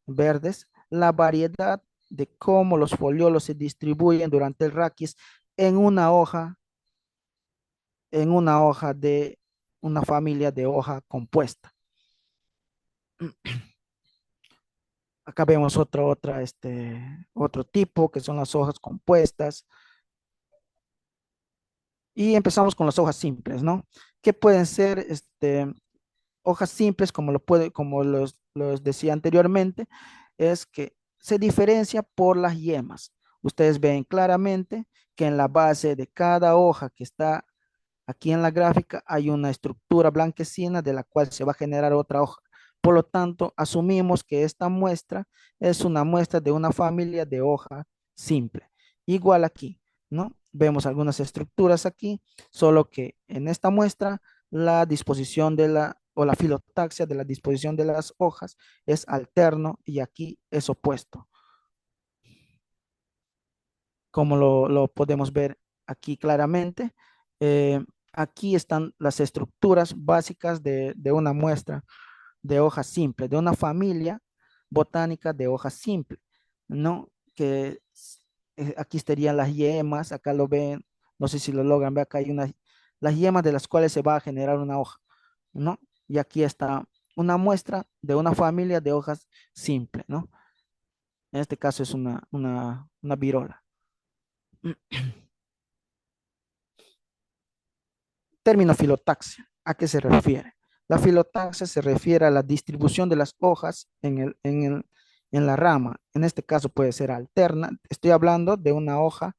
verdes, la variedad de cómo los foliolos se distribuyen durante el raquis en una hoja de una familia de hoja compuesta. Acá vemos otro tipo que son las hojas compuestas y empezamos con las hojas simples, ¿no? Que pueden ser hojas simples, como los decía anteriormente, es que se diferencia por las yemas. Ustedes ven claramente que en la base de cada hoja que está aquí en la gráfica hay una estructura blanquecina de la cual se va a generar otra hoja. Por lo tanto, asumimos que esta muestra es una muestra de una familia de hoja simple. Igual aquí, ¿no? Vemos algunas estructuras aquí, solo que en esta muestra la disposición o la filotaxia de la disposición de las hojas es alterno y aquí es opuesto, como lo podemos ver aquí claramente. Eh, Aquí están las estructuras básicas de una muestra de hoja simple, de una familia botánica de hoja simple, ¿no? Que aquí estarían las yemas, acá lo ven, no sé si lo logran ver, acá hay las yemas de las cuales se va a generar una hoja, ¿no? Y aquí está una muestra de una familia de hojas simple, ¿no? En este caso es una virola. Término filotaxia, ¿a qué se refiere? La filotaxia se refiere a la distribución de las hojas en la rama. En este caso puede ser alterna. Estoy hablando de una hoja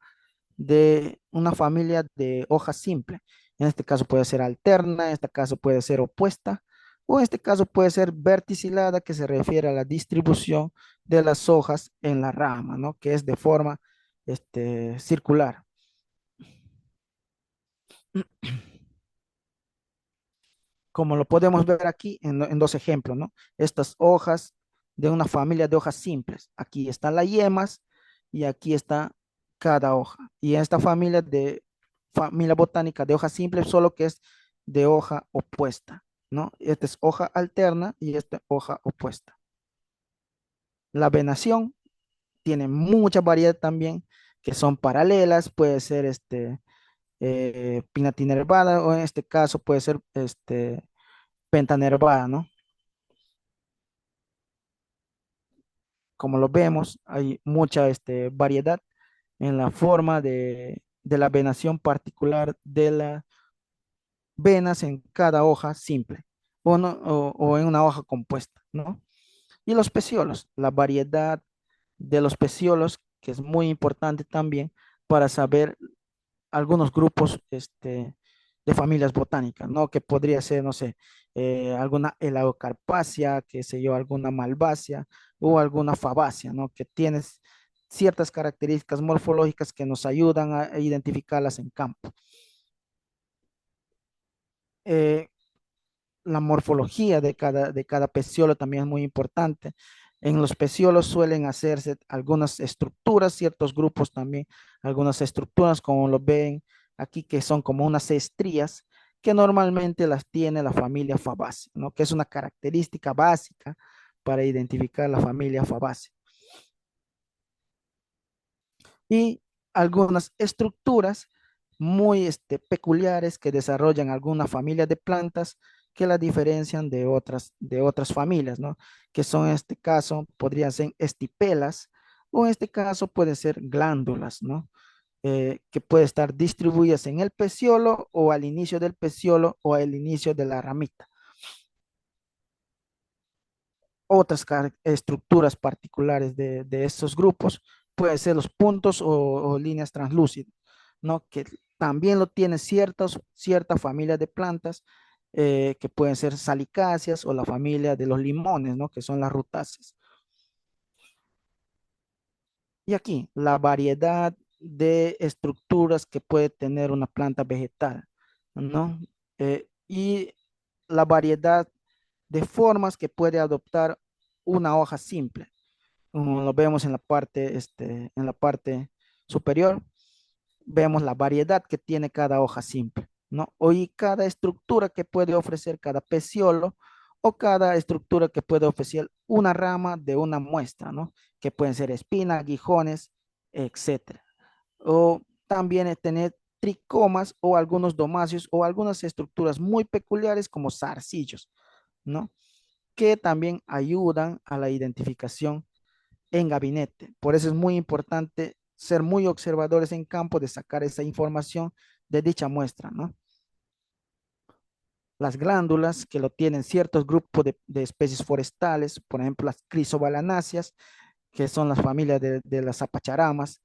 de una familia de hojas simple. En este caso puede ser alterna, en este caso puede ser opuesta, o en este caso puede ser verticilada, que se refiere a la distribución de las hojas en la rama, ¿no? Que es de forma circular. Como lo podemos ver aquí en dos ejemplos, ¿no? Estas hojas de una familia de hojas simples. Aquí están las yemas y aquí está cada hoja. Y esta familia botánica de hojas simples, solo que es de hoja opuesta, ¿no? Esta es hoja alterna y esta hoja opuesta. La venación tiene mucha variedad también, que son paralelas, puede ser pinatinervada o en este caso puede ser pentanervada, ¿no? Como lo vemos, hay mucha variedad en la forma de la venación particular de las venas en cada hoja simple o, o en una hoja compuesta, ¿no? Y los peciolos, la variedad de los peciolos, que es muy importante también para saber algunos grupos de familias botánicas, ¿no? Que podría ser, no sé, alguna Elaocarpacia, qué sé yo, alguna Malvacia o alguna Fabacia, ¿no? Que tienes ciertas características morfológicas que nos ayudan a identificarlas en campo. Eh, la morfología de cada peciolo también es muy importante. En los peciolos suelen hacerse algunas estructuras, ciertos grupos también, algunas estructuras como lo ven aquí, que son como unas estrías, que normalmente las tiene la familia Fabaceae, ¿no? Que es una característica básica para identificar la familia Fabaceae. Y algunas estructuras muy peculiares que desarrollan alguna familia de plantas que la diferencian de otras familias, ¿no? Que son en este caso, podrían ser estipelas o en este caso pueden ser glándulas, ¿no? Que puede estar distribuidas en el peciolo o al inicio del peciolo o al inicio de la ramita. Otras estructuras particulares de estos grupos pueden ser los puntos o líneas translúcidas, ¿no? Que también lo tiene cierta familia de plantas que pueden ser salicáceas o la familia de los limones, ¿no? Que son las rutáceas. Y aquí, la variedad de estructuras que puede tener una planta vegetal, ¿no? Y la variedad de formas que puede adoptar una hoja simple. Como lo vemos en la parte superior, vemos la variedad que tiene cada hoja simple, ¿no? Y cada estructura que puede ofrecer cada peciolo o cada estructura que puede ofrecer una rama de una muestra, ¿no? Que pueden ser espinas, aguijones, etcétera. O también tener tricomas o algunos domáceos o algunas estructuras muy peculiares como zarcillos, ¿no? Que también ayudan a la identificación en gabinete. Por eso es muy importante ser muy observadores en campo de sacar esa información de dicha muestra, ¿no? Las glándulas que lo tienen ciertos grupos de especies forestales, por ejemplo, las crisobalanáceas, que son las familias de las apacharamas,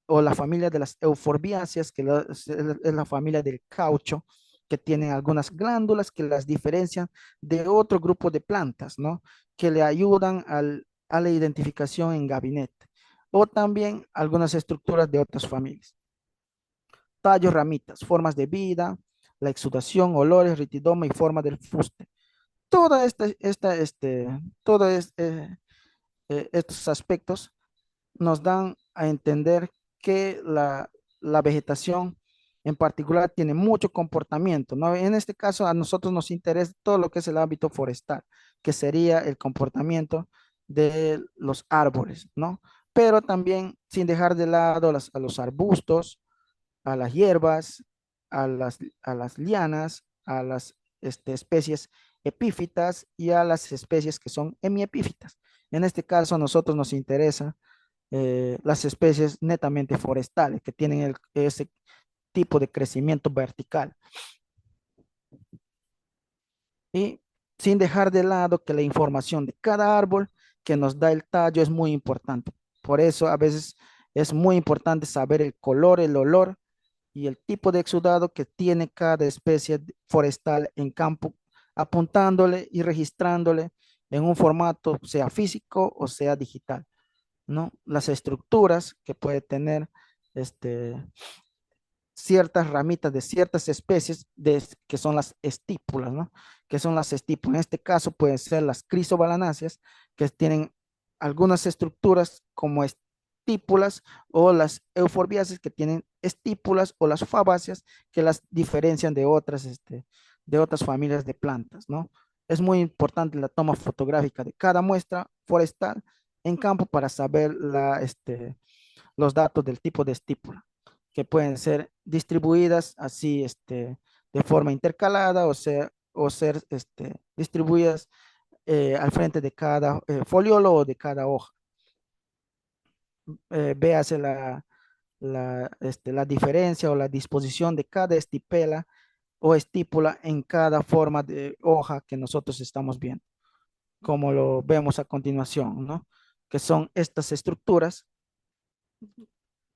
o la familia de las euforbiáceas, que es la familia del caucho, que tienen algunas glándulas que las diferencian de otro grupo de plantas, ¿no? Que le ayudan a la identificación en gabinete, o también algunas estructuras de otras familias. Tallos, ramitas, formas de vida, la exudación, olores, ritidoma y forma del fuste. Toda todo estos aspectos nos dan a entender que la vegetación en particular tiene mucho comportamiento, ¿no? En este caso a nosotros nos interesa todo lo que es el ámbito forestal, que sería el comportamiento de los árboles, ¿no? Pero también sin dejar de lado a los arbustos, a las hierbas, a las lianas, a las especies epífitas y a las especies que son hemiepífitas. En este caso a nosotros nos interesa las especies netamente forestales que tienen ese tipo de crecimiento vertical. Y sin dejar de lado que la información de cada árbol que nos da el tallo es muy importante. Por eso a veces es muy importante saber el color, el olor y el tipo de exudado que tiene cada especie forestal en campo, apuntándole y registrándole en un formato, sea físico o sea digital, ¿no? Las estructuras que puede tener este, ciertas ramitas de ciertas especies que son las estípulas, ¿no? Que son las estípulas. En este caso pueden ser las crisobalanáceas, que tienen algunas estructuras como estípulas, o las euforbiáceas que tienen estípulas, o las fabáceas que las diferencian de otras familias de plantas, ¿no? Es muy importante la toma fotográfica de cada muestra forestal en campo para saber los datos del tipo de estípula, que pueden ser distribuidas así de forma intercalada o ser distribuidas al frente de cada foliolo o de cada hoja. Véase la diferencia o la disposición de cada estipela o estípula en cada forma de hoja que nosotros estamos viendo, como lo vemos a continuación, ¿no? Que son estas estructuras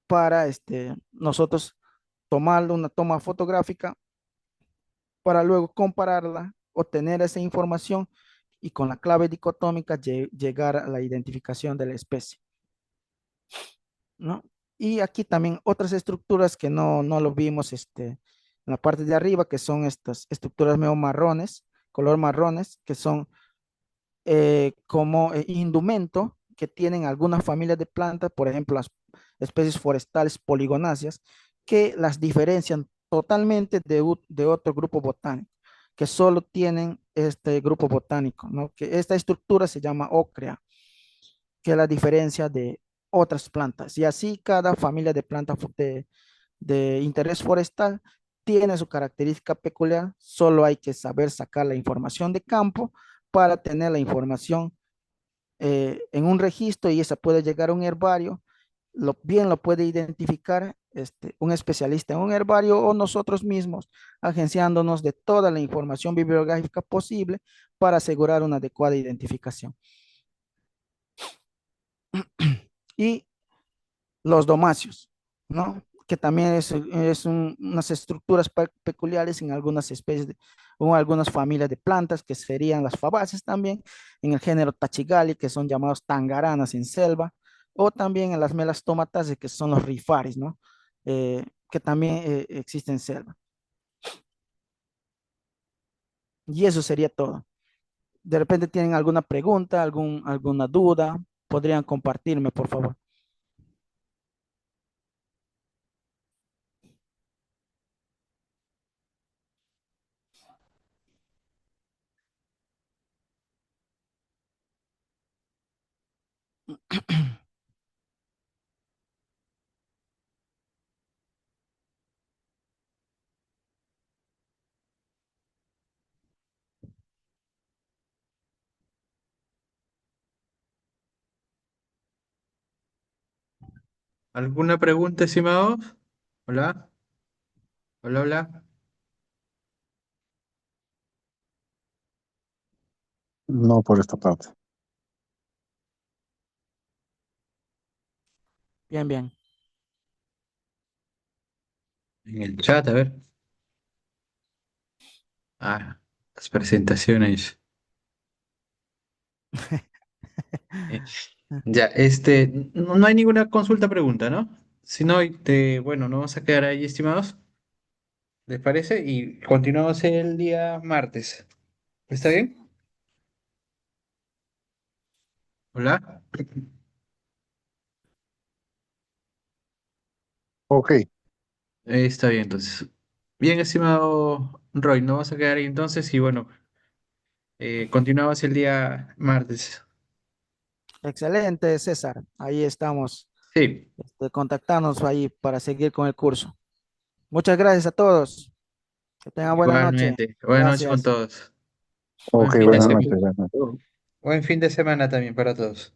para nosotros tomar una toma fotográfica para luego compararla, obtener esa información y con la clave dicotómica llegar a la identificación de la especie, ¿no? Y aquí también otras estructuras que no lo vimos en la parte de arriba, que son estas estructuras medio marrones, color marrones, que son como indumento que tienen algunas familias de plantas, por ejemplo, las especies forestales poligonáceas, que las diferencian totalmente de otro grupo botánico, que solo tienen este grupo botánico, ¿no? Que esta estructura se llama ócrea, que es la diferencia de otras plantas. Y así cada familia de plantas de interés forestal tiene su característica peculiar, solo hay que saber sacar la información de campo para tener la información en un registro y esa puede llegar a un herbario, bien lo puede identificar un especialista en un herbario o nosotros mismos, agenciándonos de toda la información bibliográfica posible para asegurar una adecuada identificación. Y los domacios, ¿no? Que también unas estructuras peculiares en algunas especies o algunas familias de plantas que serían las fabáceas también, en el género Tachigali, que son llamados tangaranas en selva, o también en las melastomatas, que son los rifaris, ¿no? Que también existen en selva. Y eso sería todo. De repente tienen alguna pregunta, alguna duda, podrían compartirme, por favor. ¿Alguna pregunta, estimado? Hola, hola, hola. No por esta parte. Bien, bien. En el chat, a ver. Ah, las presentaciones. Eh, ya, no hay ninguna consulta pregunta, ¿no? Si no, bueno, nos vamos a quedar ahí, estimados. ¿Les parece? Y continuamos el día martes. ¿Está bien? Hola. Ok, Está bien, entonces. Bien, estimado Roy, nos vamos a quedar ahí entonces y bueno, continuamos el día martes. Excelente, César. Ahí estamos, Sí, contactarnos ahí para seguir con el curso. Muchas gracias a todos. Que tengan buena noche. igualmente. Buenas noches con Gracias. todos. Buen ok, fin de buenas semana. noches. Buenas noches. Buen fin de semana también para todos.